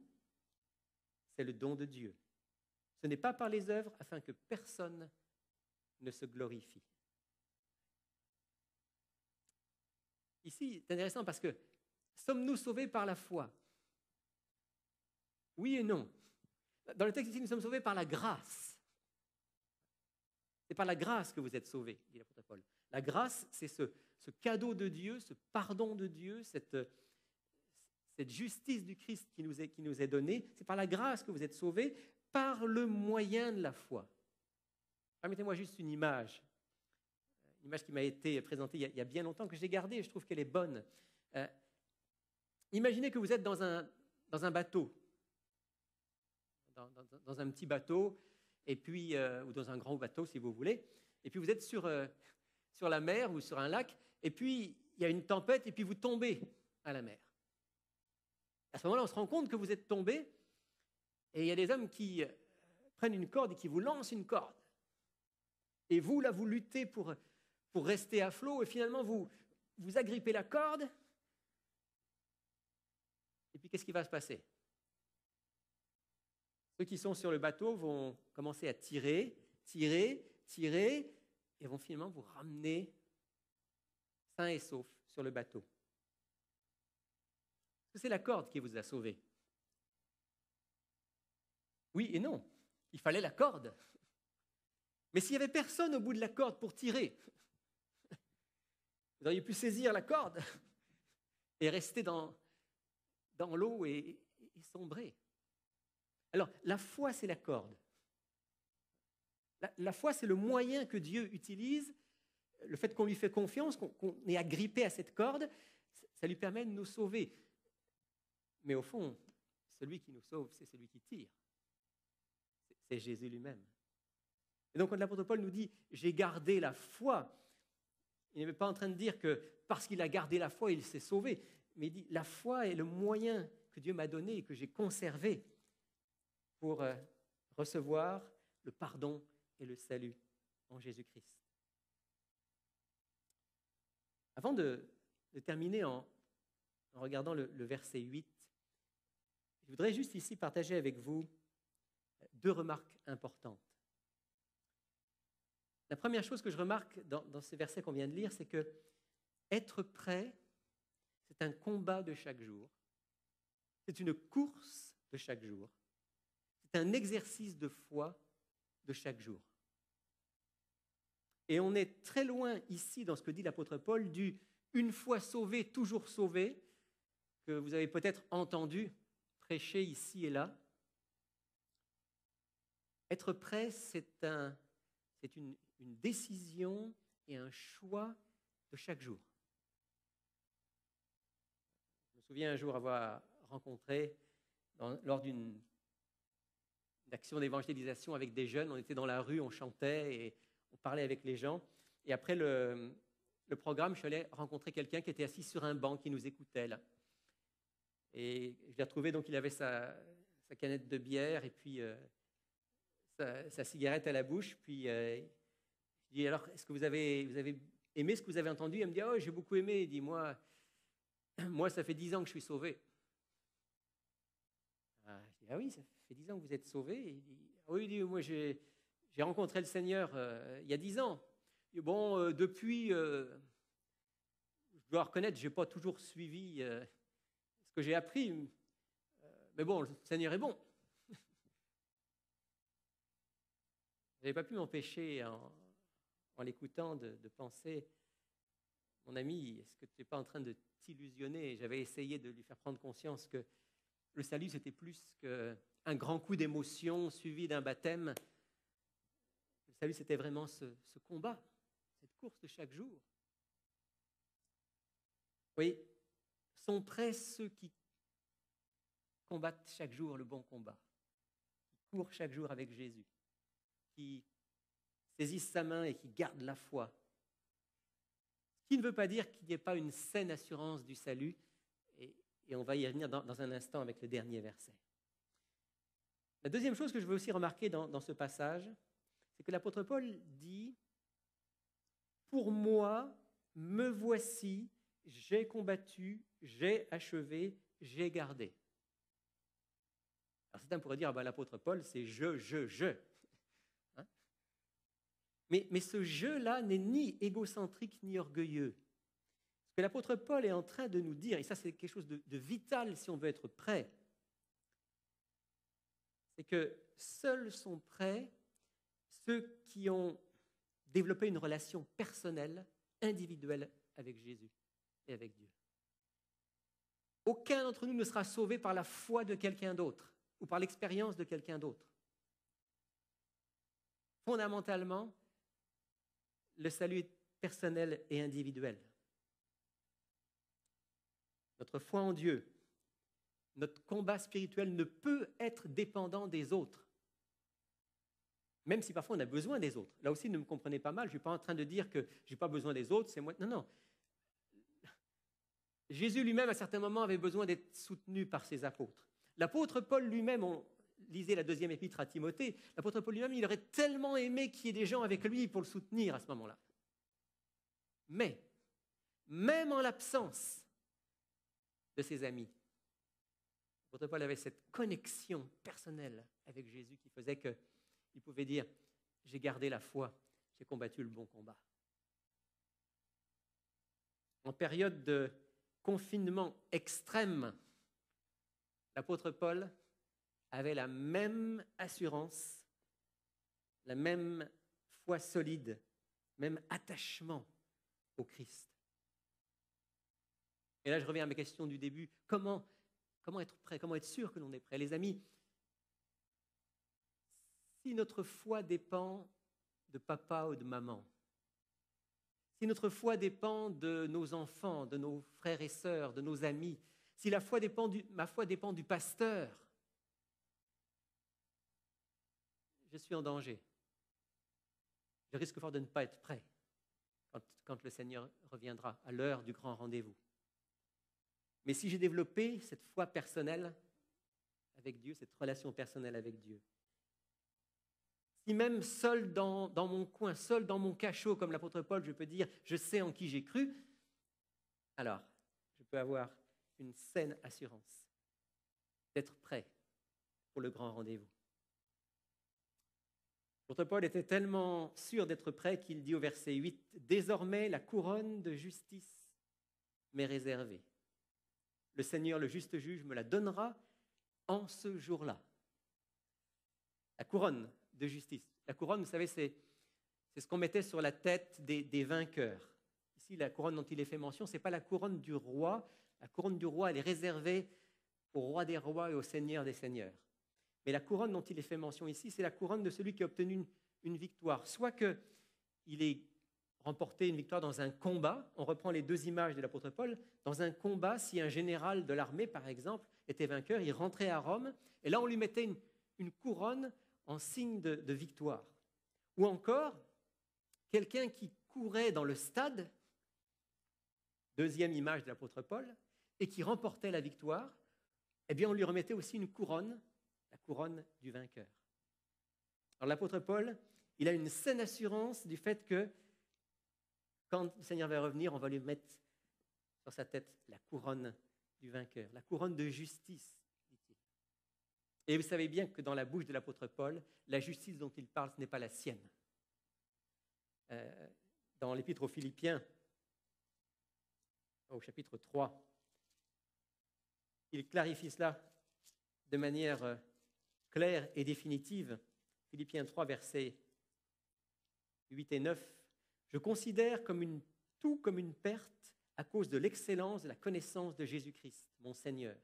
c'est le don de Dieu. Ce n'est pas par les œuvres, afin que personne ne se glorifie. Ici, c'est intéressant parce que sommes-nous sauvés par la foi? Oui et non. Dans le texte ici, nous sommes sauvés par la grâce. C'est par la grâce que vous êtes sauvés, dit l'apôtre Paul. La grâce, c'est ce cadeau de Dieu, ce pardon de Dieu, cette justice du Christ qui nous est donnée. C'est par la grâce que vous êtes sauvés, par le moyen de la foi. Permettez-moi juste une image qui m'a été présentée il y a bien longtemps, que j'ai gardée et je trouve qu'elle est bonne. Imaginez que vous êtes dans un bateau, dans un petit bateau, et puis, ou dans un grand bateau si vous voulez, et puis vous êtes sur la mer ou sur un lac, et puis il y a une tempête, et puis vous tombez à la mer. À ce moment-là, on se rend compte que vous êtes tombé, et il y a des hommes qui prennent une corde et qui vous lancent une corde. Et vous, là, vous luttez pour rester à flot, et finalement, vous agrippez la corde, et puis qu'est-ce qui va se passer? Ceux qui sont sur le bateau vont commencer à tirer, et vont finalement vous ramener sains et saufs sur le bateau. Est-ce que c'est la corde qui vous a sauvé? Oui et non. Il fallait la corde. Mais s'il n'y avait personne au bout de la corde pour tirer, vous auriez pu saisir la corde et rester dans l'eau et sombrer. Alors, la foi, c'est la corde. La foi, c'est le moyen que Dieu utilise. Le fait qu'on lui fait confiance, qu'on est agrippé à cette corde, ça lui permet de nous sauver. Mais au fond, celui qui nous sauve, c'est celui qui tire. C'est Jésus lui-même. Et donc, quand l'apôtre Paul nous dit « j'ai gardé la foi », il n'est pas en train de dire que parce qu'il a gardé la foi, il s'est sauvé. Mais il dit « la foi est le moyen que Dieu m'a donné et que j'ai conservé pour recevoir le pardon et le salut en Jésus-Christ. » Avant de terminer en regardant le verset 8, je voudrais juste ici partager avec vous 2 remarques importantes. La première chose que je remarque dans ces versets qu'on vient de lire, c'est que être prêt, c'est un combat de chaque jour. C'est une course de chaque jour. C'est un exercice de foi de chaque jour. Et on est très loin ici, dans ce que dit l'apôtre Paul, du « une fois sauvé, toujours sauvé » que vous avez peut-être entendu prêcher ici et là. Être prêt, c'est une décision et un choix de chaque jour. Je me souviens un jour avoir rencontré, lors d'une action d'évangélisation avec des jeunes, on était dans la rue, on chantait et on parlait avec les gens. Et après le programme, je suis allé rencontrer quelqu'un qui était assis sur un banc, qui nous écoutait là. Et je l'ai retrouvé, donc il avait sa canette de bière et puis sa cigarette à la bouche. Puis je dis, alors, est-ce que vous avez aimé ce que vous avez entendu? Elle me dit, oh, j'ai beaucoup aimé. Il dit, moi, ça fait 10 ans que je suis sauvé. Je dis, ah oui, ça fait 10 ans que vous êtes sauvé? Il dit, ah oui, il dit, moi, j'ai rencontré le Seigneur il y a 10 ans. Et bon, depuis, je dois reconnaître, je n'ai pas toujours suivi ce que j'ai appris. Mais bon, le Seigneur est bon. Je n'avais pas pu m'empêcher, en l'écoutant, de penser, mon ami, est-ce que tu n'es pas en train de t'illusionner? J'avais essayé de lui faire prendre conscience que le salut, c'était plus qu'un grand coup d'émotion suivi d'un baptême. Le salut, c'était vraiment ce combat, cette course de chaque jour. Oui, sont prêts ceux qui combattent chaque jour le bon combat, qui courent chaque jour avec Jésus, qui saisissent sa main et qui gardent la foi. Ce qui ne veut pas dire qu'il n'y ait pas une saine assurance du salut, et on va y revenir dans un instant avec le dernier verset. La deuxième chose que je veux aussi remarquer dans ce passage, c'est que l'apôtre Paul dit « Pour moi, me voici, j'ai combattu, j'ai achevé, j'ai gardé. » Alors certains pourraient dire « l'apôtre Paul, c'est je. » Hein? Mais ce je-là n'est ni égocentrique ni orgueilleux. Ce que l'apôtre Paul est en train de nous dire, et ça c'est quelque chose de vital si on veut être prêt, c'est que seuls sont prêts ceux qui ont développé une relation personnelle, individuelle avec Jésus et avec Dieu. Aucun d'entre nous ne sera sauvé par la foi de quelqu'un d'autre ou par l'expérience de quelqu'un d'autre. Fondamentalement, le salut est personnel et individuel. Notre foi en Dieu, notre combat spirituel ne peut être dépendant des autres. Même si parfois on a besoin des autres. Là aussi, ne me comprenez pas mal, je ne suis pas en train de dire que je n'ai pas besoin des autres, c'est moi. Non. Jésus lui-même, à certains moments, avait besoin d'être soutenu par ses apôtres. L'apôtre Paul lui-même, on lisait la deuxième épître à Timothée, l'apôtre Paul lui-même, il aurait tellement aimé qu'il y ait des gens avec lui pour le soutenir à ce moment-là. Mais, même en l'absence de ses amis, l'apôtre Paul avait cette connexion personnelle avec Jésus qui faisait qu'il pouvait dire « J'ai gardé la foi, j'ai combattu le bon combat ». En période de confinement extrême, l'apôtre Paul avait la même assurance, la même foi solide, même attachement au Christ. Et là, je reviens à ma question du début. Comment être prêt? Comment être sûr que l'on est prêt? Les amis, si notre foi dépend de papa ou de maman, si notre foi dépend de nos enfants, de nos frères et sœurs, de nos amis, si ma foi dépend du pasteur, je suis en danger. Je risque fort de ne pas être prêt quand le Seigneur reviendra à l'heure du grand rendez-vous. Mais si j'ai développé cette foi personnelle avec Dieu, cette relation personnelle avec Dieu, si même seul dans mon coin, seul dans mon cachot, comme l'apôtre Paul, je peux dire « je sais en qui j'ai cru », alors je peux avoir une saine assurance d'être prêt pour le grand rendez-vous. L'apôtre Paul était tellement sûr d'être prêt qu'il dit au verset 8 « Désormais, la couronne de justice m'est réservée. Le Seigneur, le juste juge, me la donnera en ce jour-là. » La couronne de justice. La couronne, vous savez, c'est ce qu'on mettait sur la tête des vainqueurs. Ici, la couronne dont il est fait mention, ce n'est pas la couronne du roi. La couronne du roi, elle est réservée au roi des rois et au seigneur des seigneurs. Mais la couronne dont il est fait mention ici, c'est la couronne de celui qui a obtenu une victoire. Soit qu'il ait remporté une victoire dans un combat, on reprend les deux images de l'apôtre Paul, dans un combat, si un général de l'armée, par exemple, était vainqueur, il rentrait à Rome, et là on lui mettait une couronne en signe de victoire. Ou encore, quelqu'un qui courait dans le stade, deuxième image de l'apôtre Paul, et qui remportait la victoire, eh bien on lui remettait aussi une couronne, la couronne du vainqueur. Alors l'apôtre Paul, il a une saine assurance du fait que quand le Seigneur va revenir, on va lui mettre sur sa tête la couronne du vainqueur, la couronne de justice, dit-il. Et vous savez bien que dans la bouche de l'apôtre Paul, la justice dont il parle, ce n'est pas la sienne. Dans l'épître aux Philippiens, au chapitre 3, il clarifie cela de manière claire et définitive. Philippiens 3, versets 8 et 9. « Je considère tout comme une perte à cause de l'excellence de la connaissance de Jésus-Christ, mon Seigneur.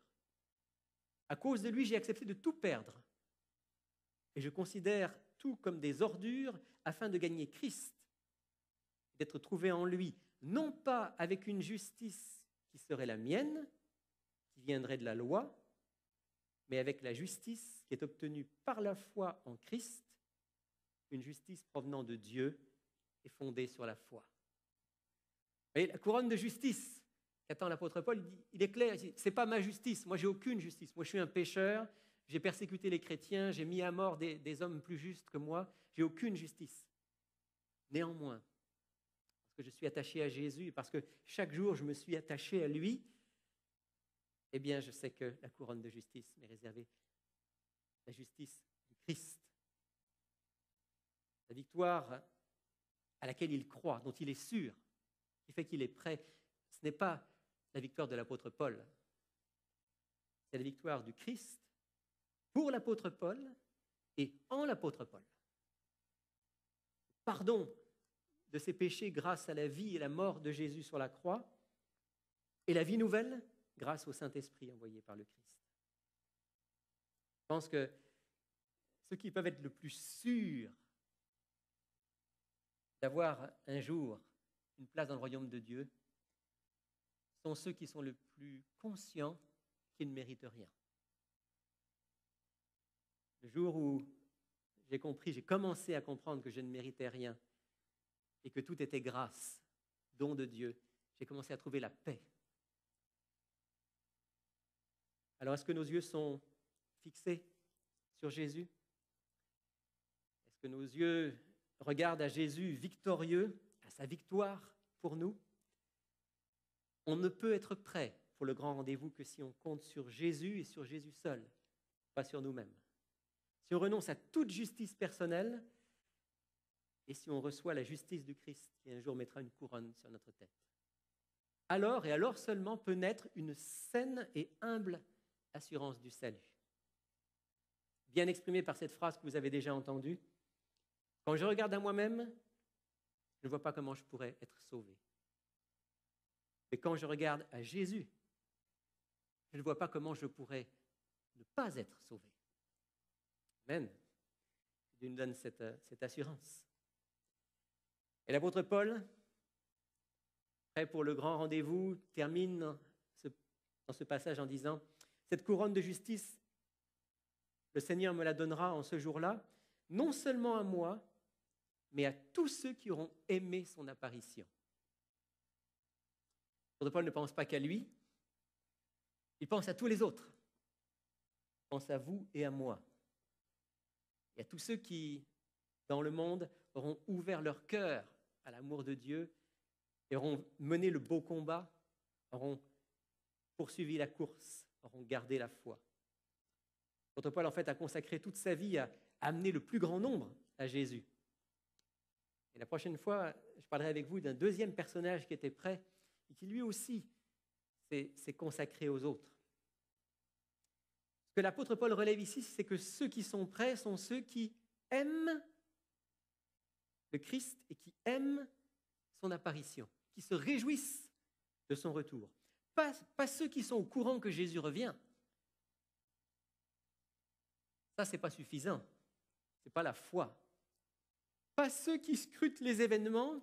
À cause de lui, j'ai accepté de tout perdre. Et je considère tout comme des ordures afin de gagner Christ, d'être trouvé en lui, non pas avec une justice qui serait la mienne, qui viendrait de la loi, mais avec la justice qui est obtenue par la foi en Christ, une justice provenant de Dieu et fondée sur la foi. Et la couronne de justice qu'attend l'apôtre Paul, il est clair, ce n'est pas ma justice, moi j'ai aucune justice, moi je suis un pécheur, j'ai persécuté les chrétiens, j'ai mis à mort des hommes plus justes que moi, j'ai aucune justice. Néanmoins, parce que je suis attaché à Jésus et parce que chaque jour je me suis attaché à lui, eh bien je sais que la couronne de justice m'est réservée, la justice du Christ. La victoire à laquelle il croit, dont il est sûr, qui fait qu'il est prêt, ce n'est pas la victoire de l'apôtre Paul, c'est la victoire du Christ pour l'apôtre Paul et en l'apôtre Paul. Pardon de ses péchés grâce à la vie et la mort de Jésus sur la croix, et la vie nouvelle grâce au Saint-Esprit envoyé par le Christ. Je pense que ceux qui peuvent être le plus sûrs d'avoir un jour une place dans le royaume de Dieu sont ceux qui sont le plus conscients qu'ils ne méritent rien. Le jour où j'ai commencé à comprendre que je ne méritais rien et que tout était grâce, don de Dieu, j'ai commencé à trouver la paix. Alors, est-ce que nos yeux sont fixés sur Jésus? Est-ce que nos yeux regardent à Jésus victorieux, à sa victoire pour nous? On ne peut être prêt pour le grand rendez-vous que si on compte sur Jésus et sur Jésus seul, pas sur nous-mêmes. Si on renonce à toute justice personnelle et si on reçoit la justice du Christ qui un jour mettra une couronne sur notre tête. Alors, et alors seulement, peut naître une saine et humble assurance du salut. Bien exprimée par cette phrase que vous avez déjà entendue. Quand je regarde à moi-même, je ne vois pas comment je pourrais être sauvé. Mais quand je regarde à Jésus, je ne vois pas comment je pourrais ne pas être sauvé. Amen. Dieu nous donne cette assurance. Et l'apôtre Paul, prêt pour le grand rendez-vous, termine dans ce passage en disant « Cette couronne de justice, le Seigneur me la donnera en ce jour-là, non seulement à moi, mais à tous ceux qui auront aimé son apparition. » L'apôtre Paul ne pense pas qu'à lui, il pense à tous les autres. Il pense à vous et à moi. Et à tous ceux qui, dans le monde, auront ouvert leur cœur à l'amour de Dieu et auront mené le beau combat, auront poursuivi la course, auront gardé la foi. L'apôtre Paul, en fait, a consacré toute sa vie à amener le plus grand nombre à Jésus. Et la prochaine fois, je parlerai avec vous d'un deuxième personnage qui était prêt et qui lui aussi s'est consacré aux autres. Ce que l'apôtre Paul relève ici, c'est que ceux qui sont prêts sont ceux qui aiment le Christ et qui aiment son apparition, qui se réjouissent de son retour. Pas ceux qui sont au courant que Jésus revient. Ça, ce n'est pas suffisant. Ce n'est pas la foi. Pas ceux qui scrutent les événements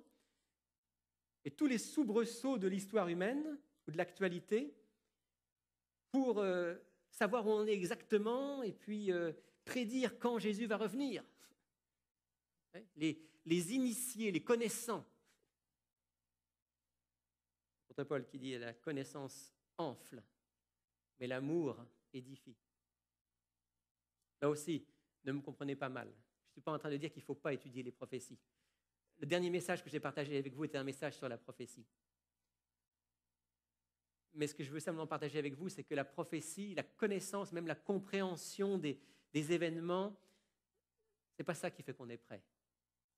et tous les soubresauts de l'histoire humaine ou de l'actualité pour savoir où on est exactement et puis prédire quand Jésus va revenir. Les initiés, les connaissants. C'est Paul qui dit « La connaissance enfle, mais l'amour édifie ». Là aussi, ne me comprenez pas mal. Je ne suis pas en train de dire qu'il ne faut pas étudier les prophéties. Le dernier message que j'ai partagé avec vous était un message sur la prophétie. Mais ce que je veux simplement partager avec vous, c'est que la prophétie, la connaissance, même la compréhension des événements, ce n'est pas ça qui fait qu'on est prêt.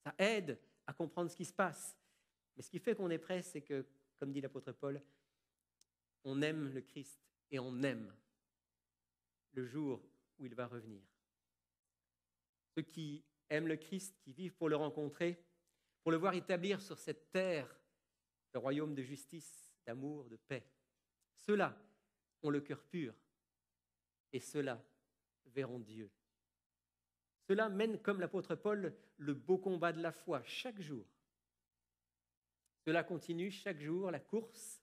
Ça aide à comprendre ce qui se passe. Mais ce qui fait qu'on est prêt, c'est que, comme dit l'apôtre Paul, on aime le Christ et on aime le jour où il va revenir. Ceux qui aiment le Christ, qui vivent pour le rencontrer, pour le voir établir sur cette terre le royaume de justice, d'amour, de paix. Ceux-là ont le cœur pur et ceux-là verront Dieu. Ceux-là mènent, comme l'apôtre Paul, le beau combat de la foi chaque jour. Ceux-là continuent chaque jour la course.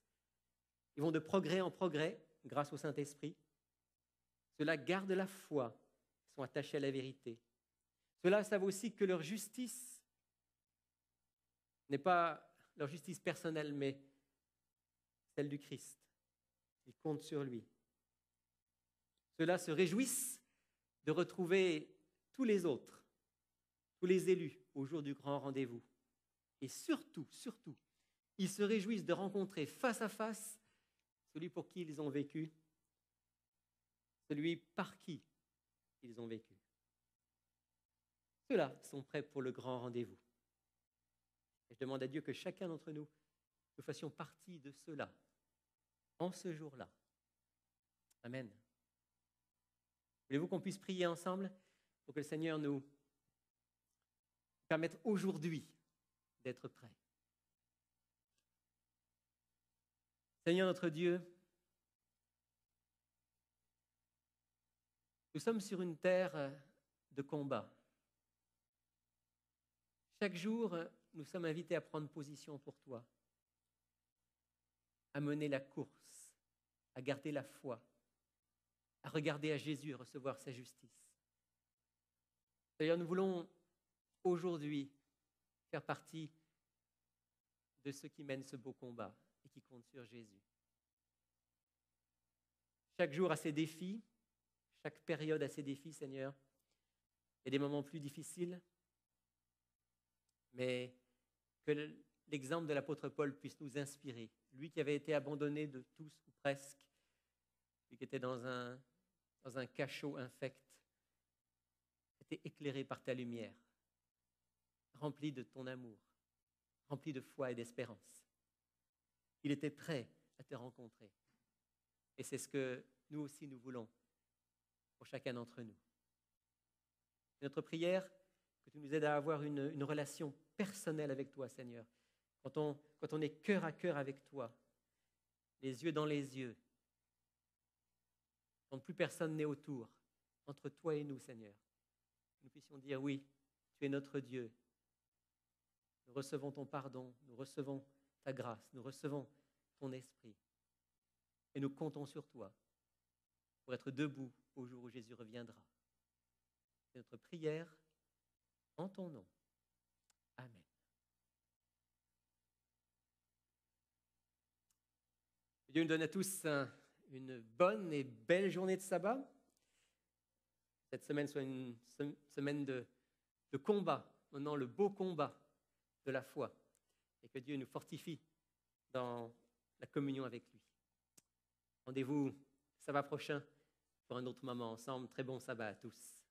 Ils vont de progrès en progrès grâce au Saint-Esprit. Ceux-là gardent la foi, sont attachés à la vérité. Ceux-là savent aussi que leur justice n'est pas leur justice personnelle, mais celle du Christ. Ils comptent sur lui. Ceux-là se réjouissent de retrouver tous les autres, tous les élus au jour du grand rendez-vous. Et surtout, ils se réjouissent de rencontrer face à face celui pour qui ils ont vécu, celui par qui ils ont vécu. Ceux-là sont prêts pour le grand rendez-vous. Et je demande à Dieu que chacun d'entre nous, nous fassions partie de ceux-là, en ce jour-là. Amen. Voulez-vous qu'on puisse prier ensemble pour que le Seigneur nous permette aujourd'hui d'être prêts? Seigneur notre Dieu, nous sommes sur une terre de combat. Chaque jour, nous sommes invités à prendre position pour toi, à mener la course, à garder la foi, à regarder à Jésus et recevoir sa justice. D'ailleurs, nous voulons aujourd'hui faire partie de ceux qui mènent ce beau combat et qui comptent sur Jésus. Chaque jour a ses défis, chaque période a ses défis, Seigneur. Il y a des moments plus difficiles, mais que l'exemple de l'apôtre Paul puisse nous inspirer. Lui qui avait été abandonné de tous ou presque, lui qui était dans un cachot infect, était éclairé par ta lumière, rempli de ton amour, rempli de foi et d'espérance. Il était prêt à te rencontrer. Et c'est ce que nous aussi nous voulons pour chacun d'entre nous. Notre prière, que tu nous aides à avoir une relation personnelle avec toi, Seigneur. Quand on est cœur à cœur avec toi, les yeux dans les yeux, quand plus personne n'est autour, entre toi et nous, Seigneur, nous puissions dire oui, tu es notre Dieu. Nous recevons ton pardon, nous recevons ta grâce, nous recevons ton esprit. Et nous comptons sur toi pour être debout au jour où Jésus reviendra. C'est notre prière en ton nom. Amen. Dieu nous donne à tous une bonne et belle journée de sabbat. Cette semaine soit une semaine de combat, menant le beau combat de la foi. Et que Dieu nous fortifie dans la communion avec lui. Rendez-vous sabbat prochain pour un autre moment ensemble. Très bon sabbat à tous.